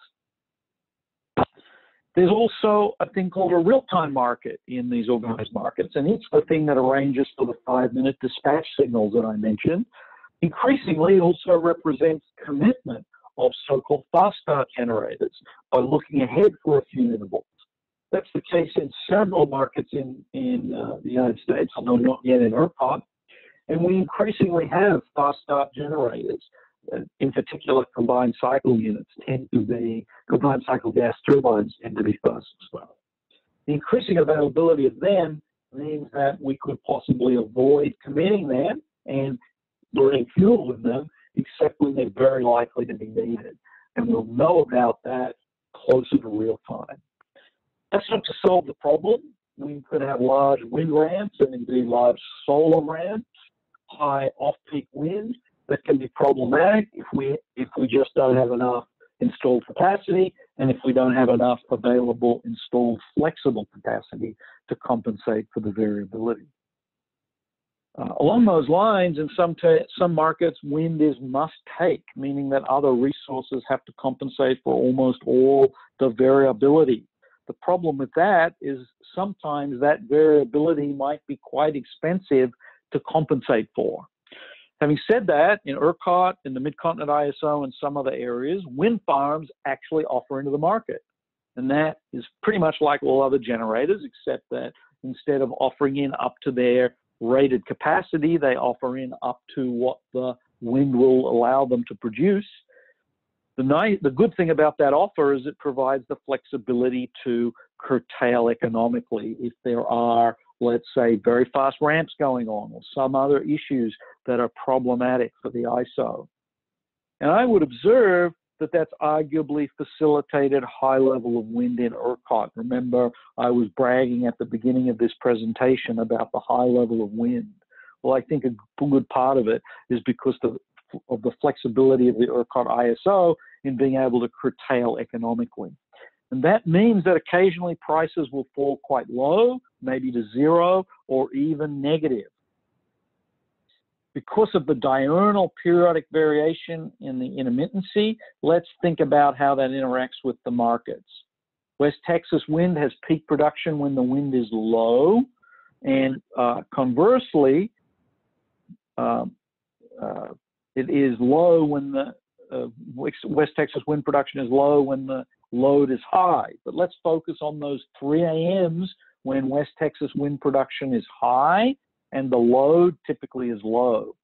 There's also a thing called a real-time market in these organized markets, and it's the thing that arranges for the 5-minute dispatch signals that I mentioned. Increasingly, it also represents commitment of so-called fast start generators by looking ahead for a few intervals. That's the case in several markets in the United States, although not yet in ERCOT. And we increasingly have fast start generators. In particular, combined cycle units tend to be, combined cycle gas turbines tend to be fast as well. The increasing availability of them means that we could possibly avoid committing them and burning fuel with them, except when they're very likely to be needed. And we'll know about that closer to real time. That's not to solve the problem. We could have large wind ramps and indeed large solar ramps, high off-peak wind that can be problematic if we just don't have enough installed capacity and if we don't have enough available installed flexible capacity to compensate for the variability. Along those lines, in some markets, wind is must-take, meaning that other resources have to compensate for almost all the variability. The problem with that is sometimes that variability might be quite expensive to compensate for. Having said that, in ERCOT, in the Mid-Continent ISO, and some other areas, wind farms actually offer into the market. And that is pretty much like all other generators, except that instead of offering in up to their rated capacity, they offer in up to what the wind will allow them to produce. The good thing about that offer is it provides the flexibility to curtail economically if there are, let's say, very fast ramps going on or some other issues that are problematic for the ISO. And I would observe that that's arguably facilitated high level of wind in ERCOT. Remember, I was bragging at the beginning of this presentation about the high level of wind. Well, I think a good part of it is because of the flexibility of the ERCOT ISO in being able to curtail economically. And that means that occasionally prices will fall quite low, maybe to zero or even negative. Because of the diurnal periodic variation in the intermittency, let's think about how that interacts with the markets. West Texas wind has peak production when the wind is low, and conversely, it is low when the West Texas wind production is low when the load is high. But let's focus on those 3 a.m.s when West Texas wind production is high and the load typically is low.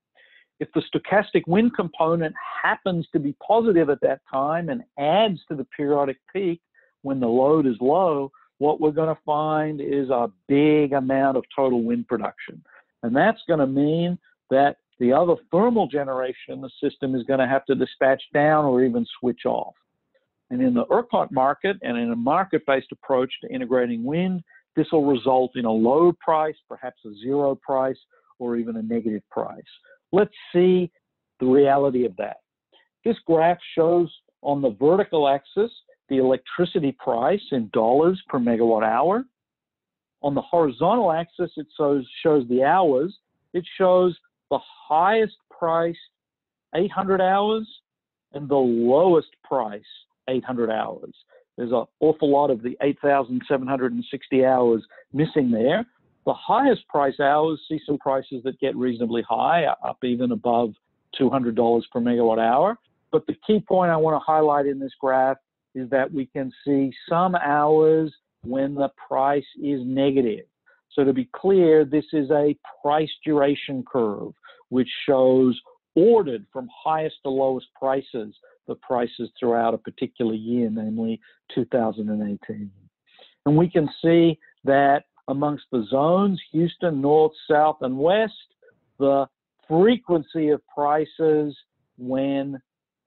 If the stochastic wind component happens to be positive at that time and adds to the periodic peak when the load is low, what we're going to find is a big amount of total wind production. And that's going to mean that the other thermal generation in the system is going to have to dispatch down or even switch off. And in the ERCOT market and in a market-based approach to integrating wind, this will result in a low price, perhaps a zero price, or even a negative price. Let's see the reality of that. This graph shows on the vertical axis the electricity price in dollars per megawatt hour. On the horizontal axis, it shows the hours. It shows the highest price, 800 hours, and the lowest price, 800 hours. There's an awful lot of the 8,760 hours missing there. The highest price hours see some prices that get reasonably high, up even above $200 per megawatt hour. But the key point I want to highlight in this graph is that we can see some hours when the price is negative. So to be clear, this is a price duration curve, which shows ordered from highest to lowest prices, the prices throughout a particular year, namely 2018. And we can see that amongst the zones, Houston, North, South, and West, the frequency of prices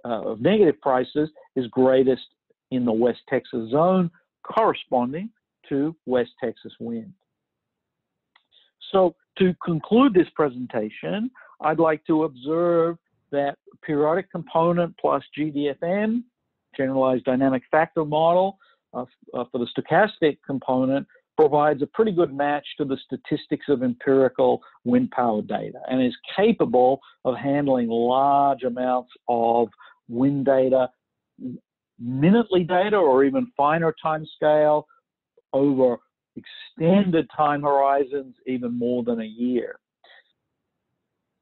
of negative prices is greatest in the West Texas zone, corresponding to West Texas wind. So to conclude this presentation, I'd like to observe that periodic component plus GDFM, generalized dynamic factor model, for the stochastic component provides a pretty good match to the statistics of empirical wind power data and is capable of handling large amounts of wind data, minutely data, or even finer time scale over extended time horizons, even more than a year.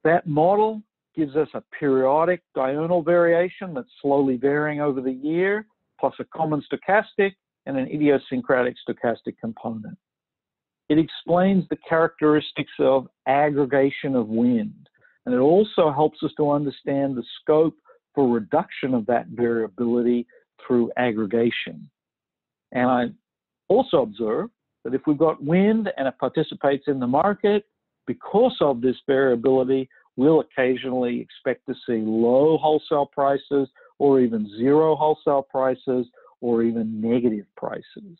That model gives us a periodic diurnal variation that's slowly varying over the year, plus a common stochastic and an idiosyncratic stochastic component. It explains the characteristics of aggregation of wind, and it also helps us to understand the scope for reduction of that variability through aggregation. And I also observe that if we've got wind and it participates in the market, because of this variability, we'll occasionally expect to see low wholesale prices or even zero wholesale prices or even negative prices.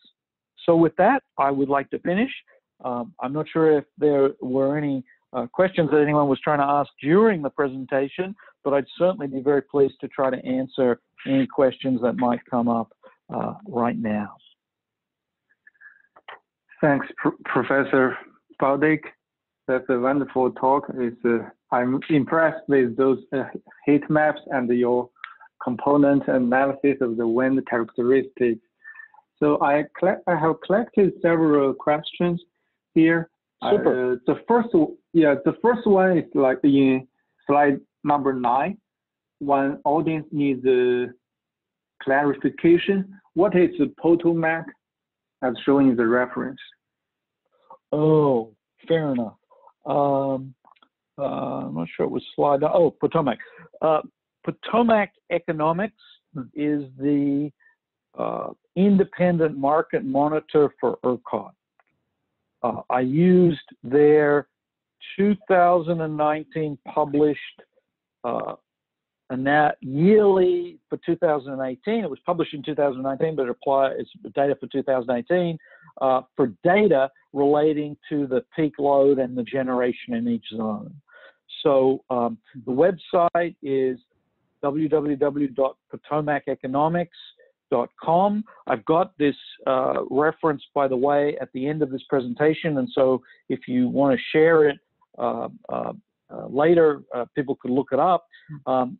So with that, I would like to finish. I'm not sure if there were any questions that anyone was trying to ask during the presentation, but I'd certainly be very pleased to try to answer any questions that might come up right now. Thanks, Professor Baldick. That's a wonderful talk. I'm impressed with those heat maps and your component analysis of the wind characteristics. So I have collected several questions here. Super. The first one is like in slide number 9. One audience needs a clarification. What is the Potomac as shown in the reference? Oh, fair enough. I'm not sure it was slide. Oh, Potomac. Potomac Economics is the independent market monitor for ERCOT. I used their 2019 published yearly for 2018. It was published in 2019, but it's data for 2018 for data relating to the peak load and the generation in each zone. So the website is www.potomaceconomics.com. I've got this reference, by the way, at the end of this presentation, and so if you want to share it later, people could look it up.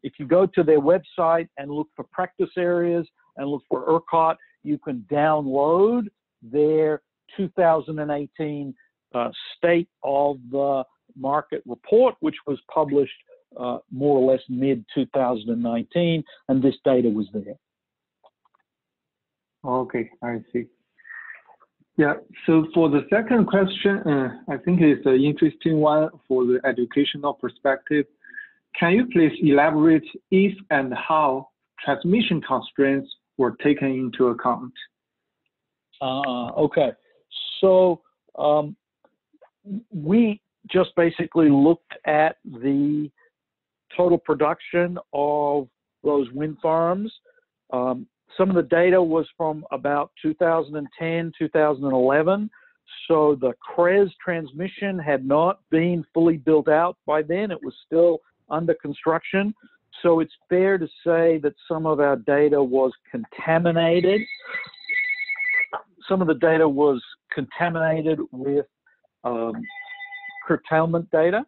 If you go to their website and look for practice areas and look for ERCOT, you can download their 2018 State of the Market report, which was published more or less mid-2019, and this data was there. Okay, I see. Yeah, so for the second question, I think it's an interesting one for the educational perspective. Can you please elaborate if and how transmission constraints were taken into account? Okay, so we just basically looked at the total production of those wind farms. Some of the data was from about 2010, 2011. So the CREZ transmission had not been fully built out by then. It was still under construction. So it's fair to say that some of our data was contaminated. Some of the data was contaminated with curtailment data,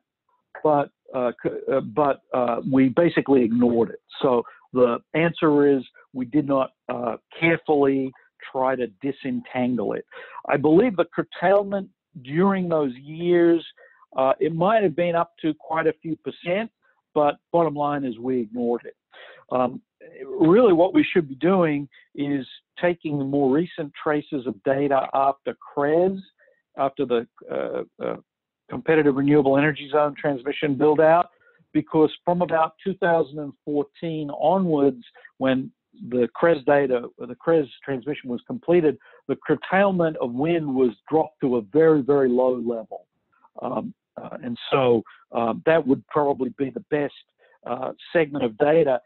but we basically ignored it. So the answer is we did not carefully try to disentangle it. I believe the curtailment during those years, it might have been up to quite a few percent, but bottom line is we ignored it. Really what we should be doing is taking the more recent traces of data after CREZ, after the Competitive Renewable Energy Zone transmission build out, because from about 2014 onwards, when the CREZ data, the CREZ transmission was completed, the curtailment of wind was dropped to a very, very low level. And so that would probably be the best segment of data.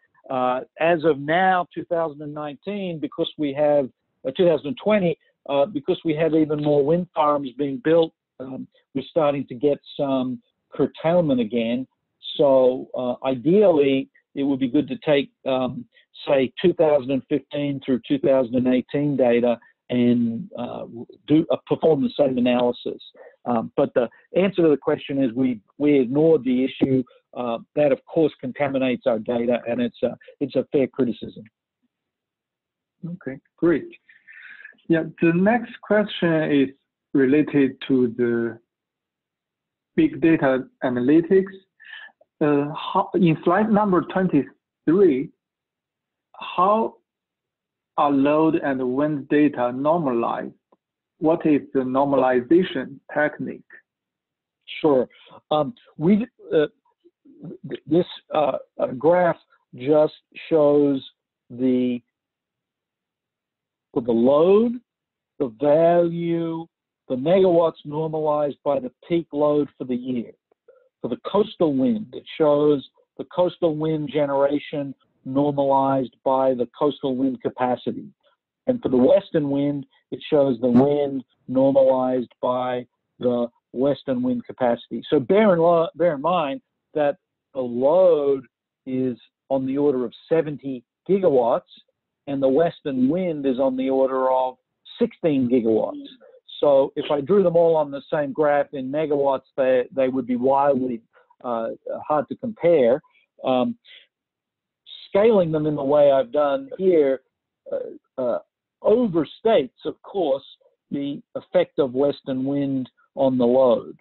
As of now, 2019, because we have 2020, because we have even more wind farms being built, we're starting to get some curtailment again. So ideally, it would be good to take, say, 2015 through 2018 data and perform the same analysis. But the answer to the question is we ignored the issue. That, of course, contaminates our data, and it's a fair criticism. Okay, great. Yeah, the next question is related to the big data analytics. In slide number 23, how are load and wind data normalized? What is the normalization technique? Sure. This graph just shows the load, the value, the megawatts normalized by the peak load for the year. For the coastal wind, it shows the coastal wind generation normalized by the coastal wind capacity. And for the western wind, it shows the wind normalized by the western wind capacity. So bear in mind that the load is on the order of 70 gigawatts, and the western wind is on the order of 16 gigawatts. So if I drew them all on the same graph in megawatts, they would be wildly hard to compare. Scaling them in the way I've done here overstates, of course, the effect of western wind on the load,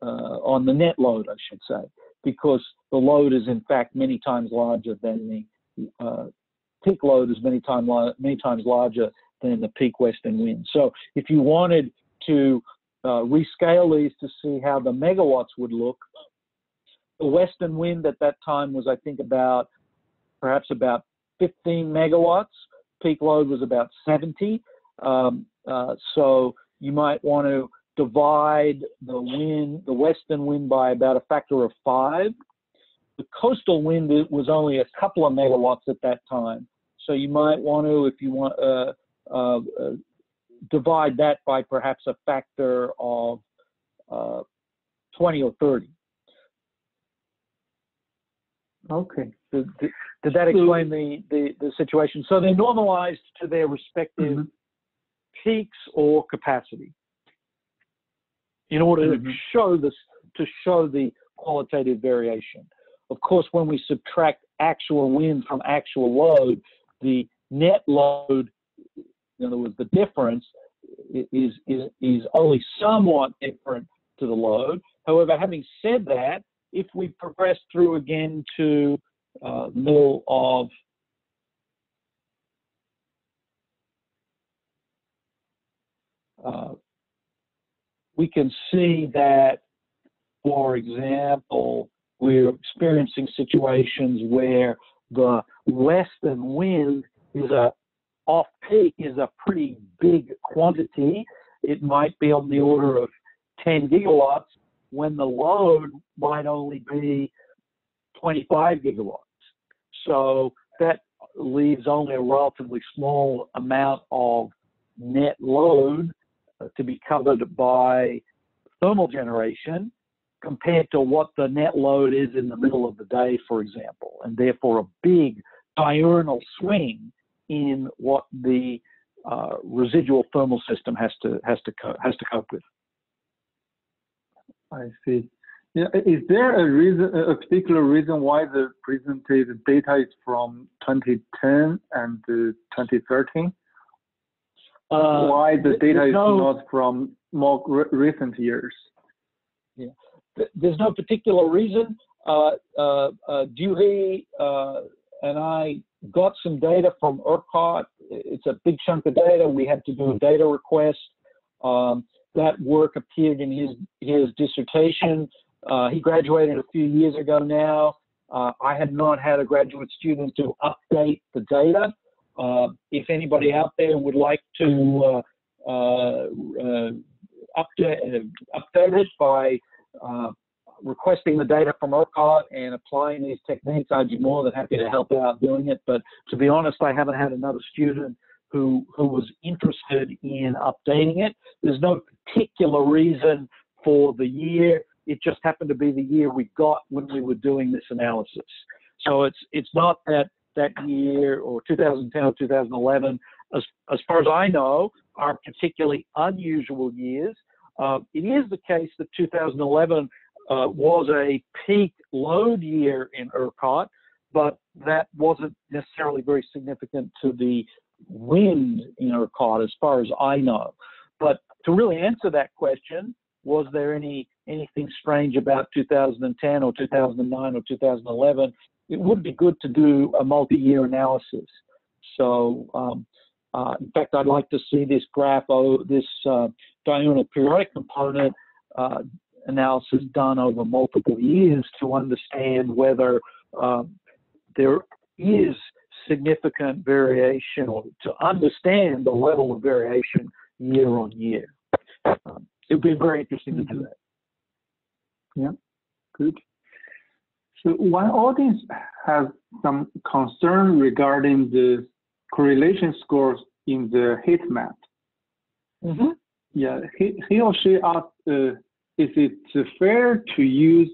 on the net load, I should say, because the load is in fact many times larger than the peak load is many times larger than the peak western wind. So if you wanted to rescale these to see how the megawatts would look, the western wind at that time was, I think, perhaps about 15 megawatts. Peak load was about 70. So you might want to divide the western wind by about a factor of 5. The coastal wind was only a couple of megawatts at that time. So you might want to, if you want, divide that by perhaps a factor of 20 or 30. Okay. Did that explain the situation? So they're normalized to their respective peaks or capacity in order to show the qualitative variation. Of course, when we subtract actual wind from actual load, the net load, in other words, the difference is only somewhat different to the load. However, having said that, if we progress through again to the middle of we can see that, for example, we're experiencing situations where the western wind is off-peak is a pretty big quantity. It might be on the order of 10 gigawatts when the load might only be 25 gigawatts. So that leaves only a relatively small amount of net load to be covered by thermal generation compared to what the net load is in the middle of the day, for example, and therefore a big diurnal swing in what the residual thermal system has to cope with. I see. Yeah, is there a particular reason why the presented data is from 2010 and 2013? Why the data is not from more recent years? Yeah, there's no particular reason. Duehee and I got some data from ERCOT. It's a big chunk of data. We had to do a data request. That work appeared in his dissertation. He graduated a few years ago now. I had not had a graduate student to update the data. If anybody out there would like to update it by requesting the data from ERCOT and applying these techniques, I'd be more than happy to help out doing it. But to be honest, I haven't had another student who was interested in updating it. There's no particular reason for the year. It just happened to be the year we got when we were doing this analysis. So it's not that year or 2010 or 2011, as far as I know, are particularly unusual years. It is the case that 2011 was a peak load year in ERCOT, but that wasn't necessarily very significant to the wind in ERCOT as far as I know. But to really answer that question, was there anything strange about 2010 or 2009 or 2011? It would be good to do a multi-year analysis. So, in fact, I'd like to see this graph, this diurnal periodic component analysis done over multiple years to understand whether there is significant variation, or to understand the level of variation year on year. It would be very interesting to do that. Yeah, good. So one audience has some concern regarding the correlation scores in the heat map. Mm-hmm. Yeah, he or she asked, is it fair to use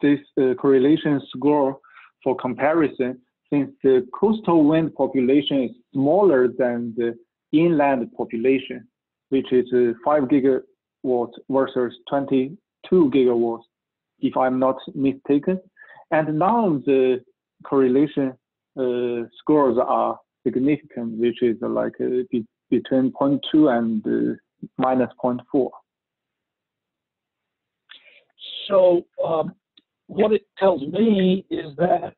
this correlation score for comparison, since the coastal wind population is smaller than the inland population, which is 5 gigawatts versus 22 gigawatts, if I'm not mistaken. And now the correlation scores are significant, which is like between 0.2 and minus 0.4. So what it tells me is that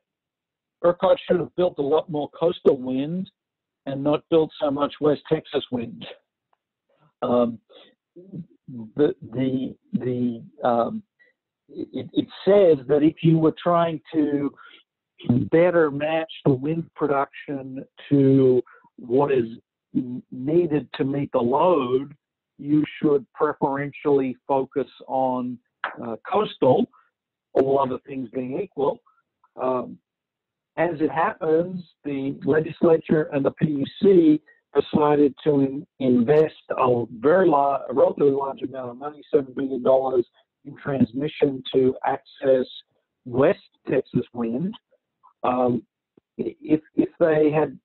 ERCOT should have built a lot more coastal wind and not built so much West Texas wind. It says that if you were trying to better match the wind production to what is needed to meet the load, you should preferentially focus on coastal, all other things being equal. As it happens, the legislature and the PUC decided to invest a relatively large amount of money, $7 billion, in transmission to access West Texas wind. If they had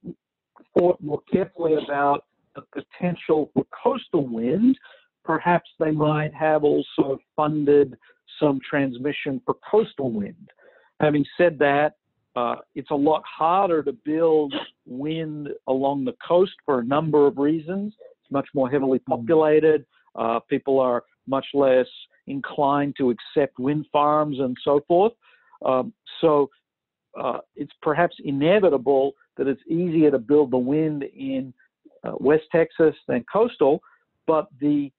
thought more carefully about the potential for coastal wind, perhaps they might have also funded some transmission for coastal wind. Having said that, it's a lot harder to build wind along the coast for a number of reasons. It's much more heavily populated. People are much less inclined to accept wind farms and so forth. So it's perhaps inevitable that it's easier to build the wind in West Texas than coastal. But the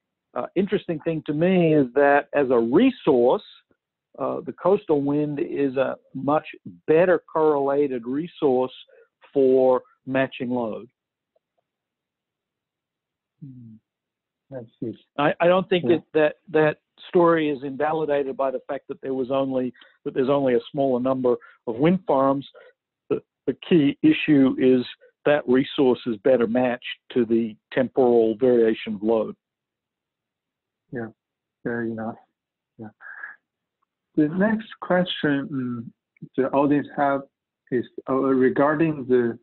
interesting thing to me is that as a resource, the coastal wind is a much better correlated resource for matching load. I don't think that story is invalidated by the fact that there's only a smaller number of wind farms. The key issue is that resource is better matched to the temporal variation of load. Yeah, fair enough. Yeah. The next question the audience have is regarding the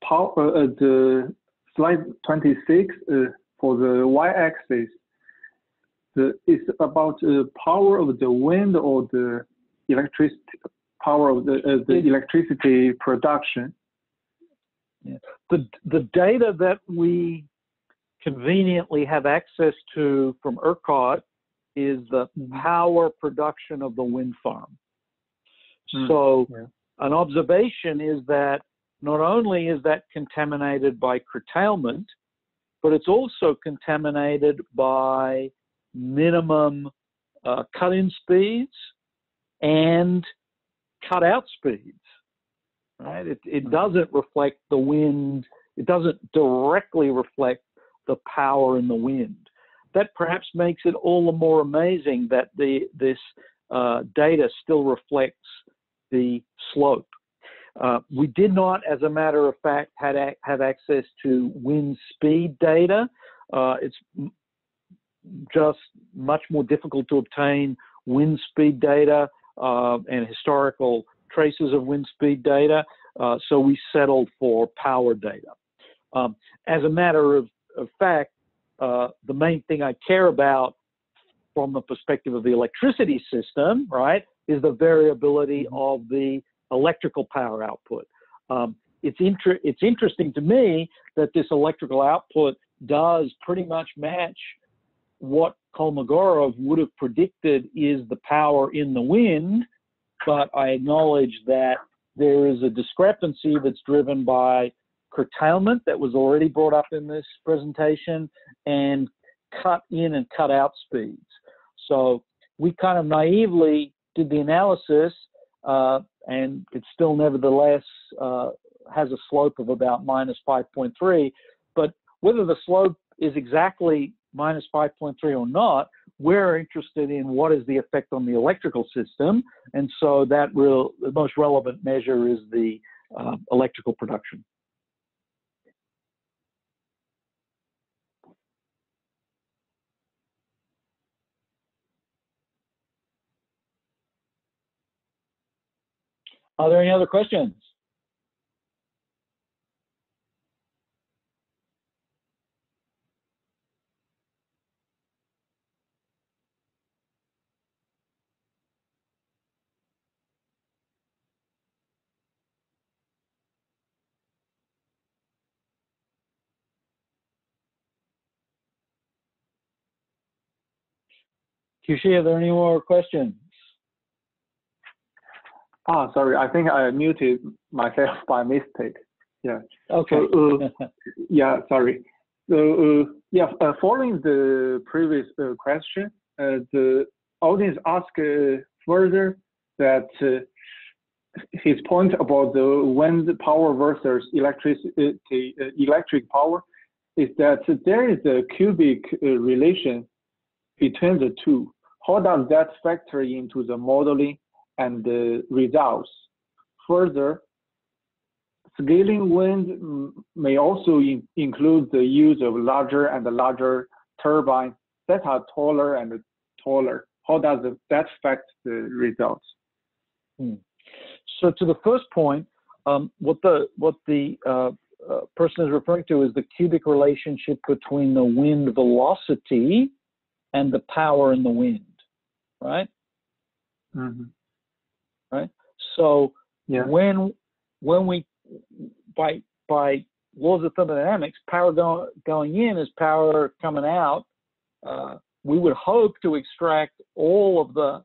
power, the slide 26 for the y-axis. It's about the power of the wind or the electricity power of the electricity production. Yeah. The data that we conveniently have access to from ERCOT is the power production of the wind farm. So an observation is that not only is that contaminated by curtailment, but it's also contaminated by minimum cut-in speeds and cut-out speeds, right? It doesn't reflect the wind. It doesn't directly reflect the power in the wind. That perhaps makes it all the more amazing that this data still reflects the slope. We did not, as a matter of fact, have access to wind speed data. It's just much more difficult to obtain wind speed data and historical traces of wind speed data, so we settled for power data. As a matter of fact, the main thing I care about from the perspective of the electricity system, right, is the variability of the electrical power output. It's interesting to me that this electrical output does pretty much match what Kolmogorov would have predicted is the power in the wind, but I acknowledge that there is a discrepancy that's driven by curtailment that was already brought up in this presentation and cut in and cut out speeds. So we kind of naively did the analysis and it still nevertheless has a slope of about minus 5.3, but whether the slope is exactly minus 5.3 or not, we're interested in what is the effect on the electrical system, and so that the most relevant measure is the electrical production. Are there any other questions? Duehee, are there any more questions? Ah, sorry, I think I muted myself by mistake. Yeah. Okay. So, yeah, sorry. So, yeah, following the previous question, the audience asked further that his point about the wind power versus electric power is that there is a cubic relation between the two. How does that factor into the modeling and the results? Further, scaling wind may also include the use of larger and larger turbines that are taller and taller. How does that affect the results? So to the first point, what the person is referring to is the cubic relationship between the wind velocity and the power in the wind, right? Mm-hmm. Right. So yeah. when we by laws of thermodynamics, power going in is power coming out. We would hope to extract all of the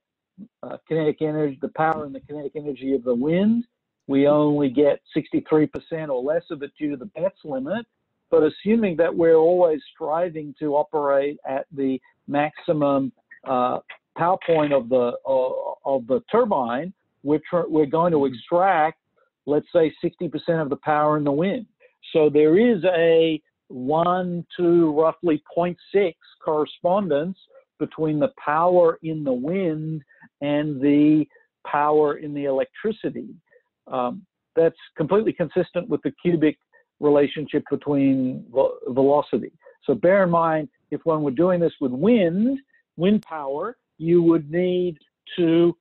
kinetic energy, the power and the kinetic energy of the wind. We only get 63% or less of it due to the Betz limit. But assuming that we're always striving to operate at the maximum power point of the turbine, we're going to extract, let's say, 60% of the power in the wind. So there is a 1 to roughly 0.6 correspondence between the power in the wind and the power in the electricity. That's completely consistent with the cubic relationship between velocity. So bear in mind, if one were doing this with wind power, you would need to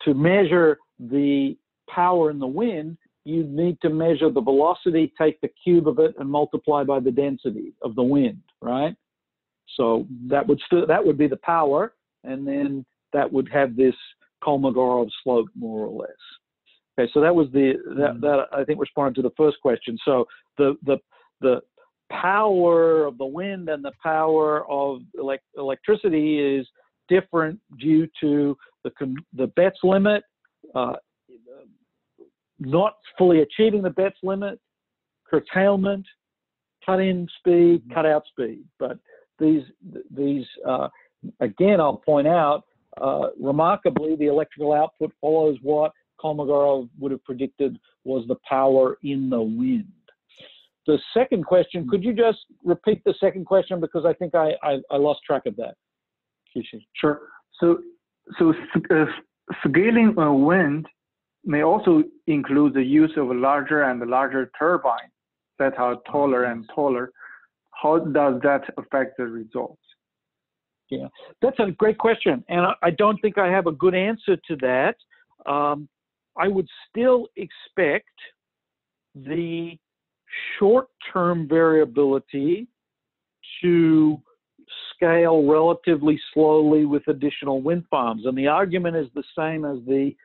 measure the power in the wind, you'd need to measure the velocity, take the cube of it, and multiply by the density of the wind, right? So that would be the power, and then that would have this Kolmogorov slope, more or less. Okay, so that was that I think responded to the first question. So the power of the wind and the power of electricity is different due to the BETS limit, not fully achieving the BETS limit, curtailment, cut-in speed, cut-out speed. But these again, I'll point out, remarkably, the electrical output follows what Kolmogorov would have predicted was the power in the wind. The second question, could you just repeat the second question, because I think I lost track of that. Sure. So scaling wind may also include the use of larger and larger turbines that are taller and taller. How does that affect the results? Yeah, that's a great question, and I don't think I have a good answer to that. I would still expect the short-term variability to scale relatively slowly with additional wind farms. And the argument is the same as the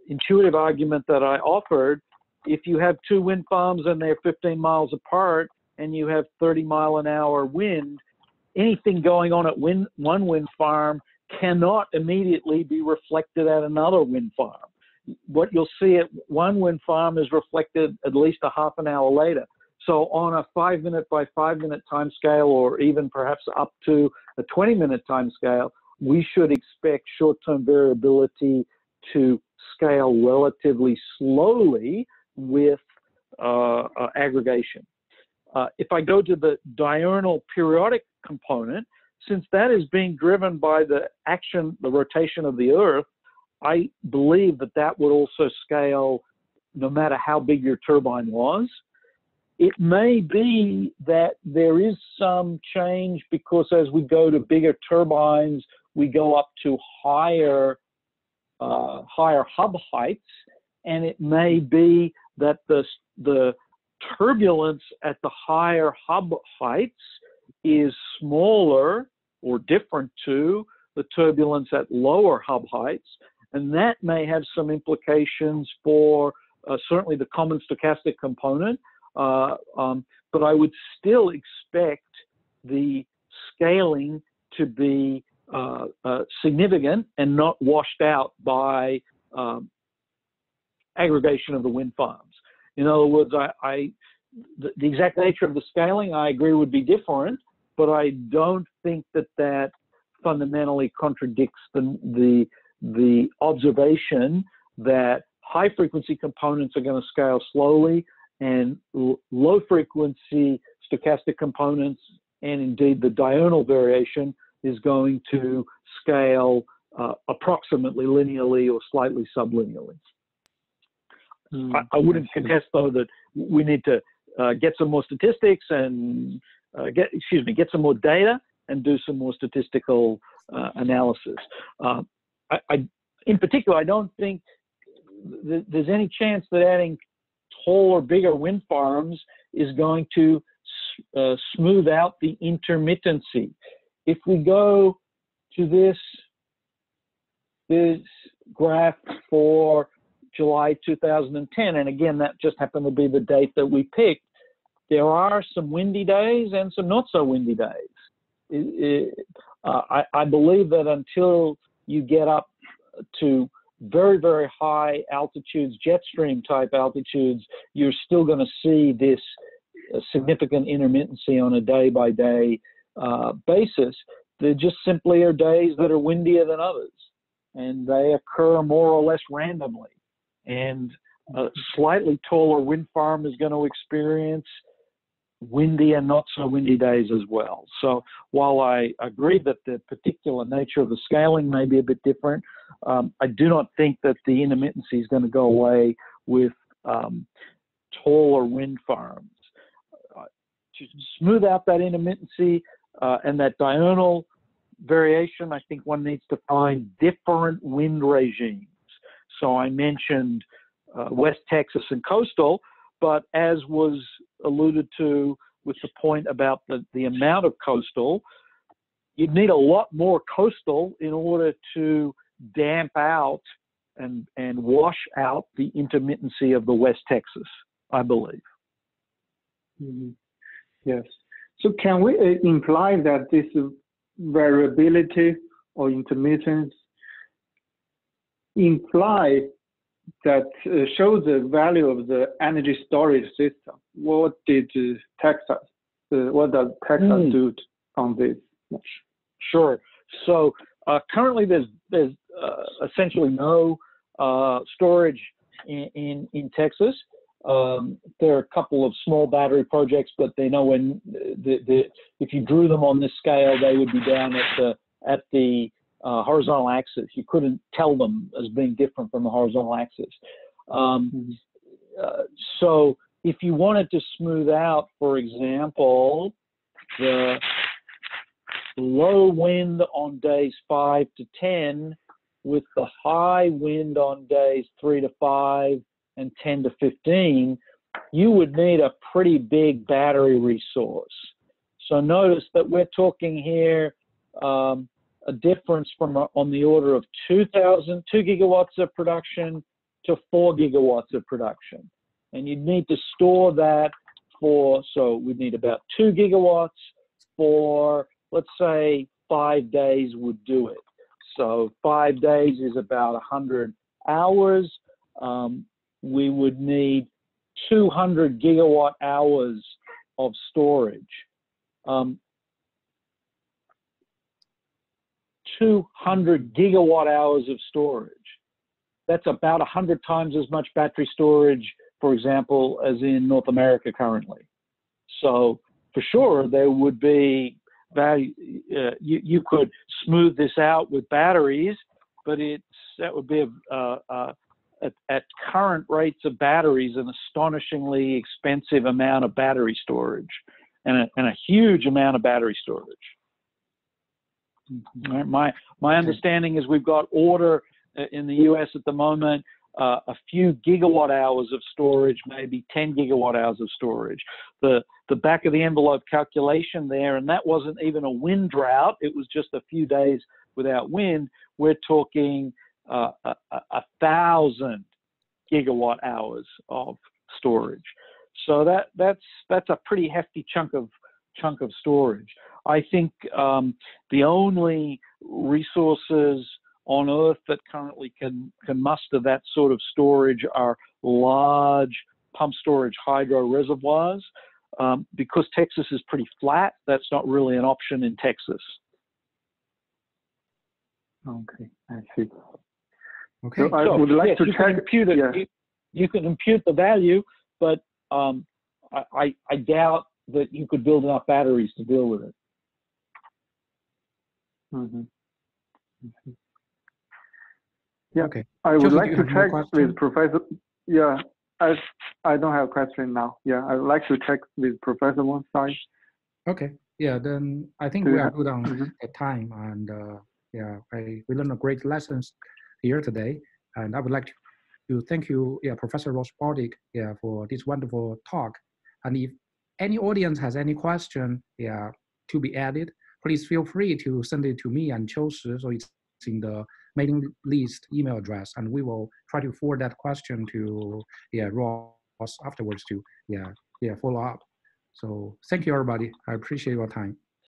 intuitive argument that I offered. If you have two wind farms and they're 15 miles apart and you have 30-mile-an-hour wind, anything going on at one wind farm cannot immediately be reflected at another wind farm. What you'll see at one wind farm is reflected at least a half an hour later. So on a 5-minute by 5-minute time scale, or even perhaps up to a 20-minute time scale, we should expect short-term variability to scale relatively slowly with aggregation. If I go to the diurnal periodic component, since that is being driven by the rotation of the Earth, I believe that would also scale no matter how big your turbine was. It may be that there is some change because as we go to bigger turbines, we go up to higher hub heights, and it may be that the turbulence at the higher hub heights is smaller or different to the turbulence at lower hub heights, and that may have some implications for certainly the common stochastic component, but I would still expect the scaling to be significant and not washed out by aggregation of the wind farms. In other words, the exact nature of the scaling, I agree, would be different, but I don't think that fundamentally contradicts the observation that high frequency components are going to scale slowly, and low frequency stochastic components, and indeed the diurnal variation, is going to scale approximately linearly or slightly sublinearly. I wouldn't contest, though, that we need to get some more statistics and get some more data and do some more statistical analysis. In particular, I don't think there's any chance that adding taller, bigger wind farms is going to smooth out the intermittency. If we go to this graph for July 2010, and again, that just happened to be the date that we picked, there are some windy days and some not so windy days. I believe that until you get up to very, very high altitudes, jet stream type altitudes, you're still going to see this significant intermittency on a day-by-day basis. There just simply are days that are windier than others, and they occur more or less randomly. And a slightly taller wind farm is going to experience windy and not so windy days as well. So while I agree that the particular nature of the scaling may be a bit different, I do not think that the intermittency is going to go away with taller wind farms. To smooth out that intermittency and that diurnal variation, I think one needs to find different wind regimes. So I mentioned West Texas and coastal, but as was alluded to with the point about the amount of coastal, you'd need a lot more coastal in order to damp out and wash out the intermittency of the West Texas, I believe. Mm-hmm. Yes. So can we imply that this variability or intermittence imply that show the value of the energy storage system. What did Texas? What does Texas do on this? Sure. So currently, there's essentially no storage in Texas. There are a couple of small battery projects, but they know when if you drew them on this scale, they would be down at the horizontal axis. You couldn't tell them as being different from the horizontal axis. So if you wanted to smooth out, for example, the low wind on days 5 to 10 with the high wind on days 3 to 5 and 10 to 15, you would need a pretty big battery resource. So notice that we're talking here a difference from on the order of 2 gigawatts of production to 4 gigawatts of production. And you'd need to store that so we'd need about 2 gigawatts for, let's say, 5 days would do it. So 5 days is about 100 hours. We would need 200 gigawatt hours of storage. 200 gigawatt hours of storage. That's about 100 times as much battery storage, for example, as in North America currently. So for sure, there would be value. You could smooth this out with batteries, but that would be at current rates of batteries an astonishingly expensive amount of battery storage, and a huge amount of battery storage. My understanding is we've got order in the US at the moment, a few gigawatt hours of storage, maybe 10 gigawatt hours of storage. The back of the envelope calculation there, and that wasn't even a wind drought, it was just a few days without wind. We're talking 1,000 gigawatt hours of storage. So that's a pretty hefty chunk of storage. I think the only resources on Earth that currently can muster that sort of storage are large pump storage hydro reservoirs. Because Texas is pretty flat, that's not really an option in Texas. Okay, I see. Okay. So I would like to check. You can impute the value, but I doubt that you could build enough batteries to deal with it. Yeah. Okay. I would like to check with question? Professor. Yeah, I don't have a question now. Yeah, I would like to check with Professor Wang's side. Okay. Yeah. Then I think we are good on the time, and yeah, we learned a great lessons here today, and I would like to thank you, Professor Baldick, for this wonderful talk. And if any audience has any question, to be added, please feel free to send it to me and Qiushi, so it's in the mailing list email address, and we will try to forward that question to Ross afterwards to follow up. So thank you, everybody. I appreciate your time.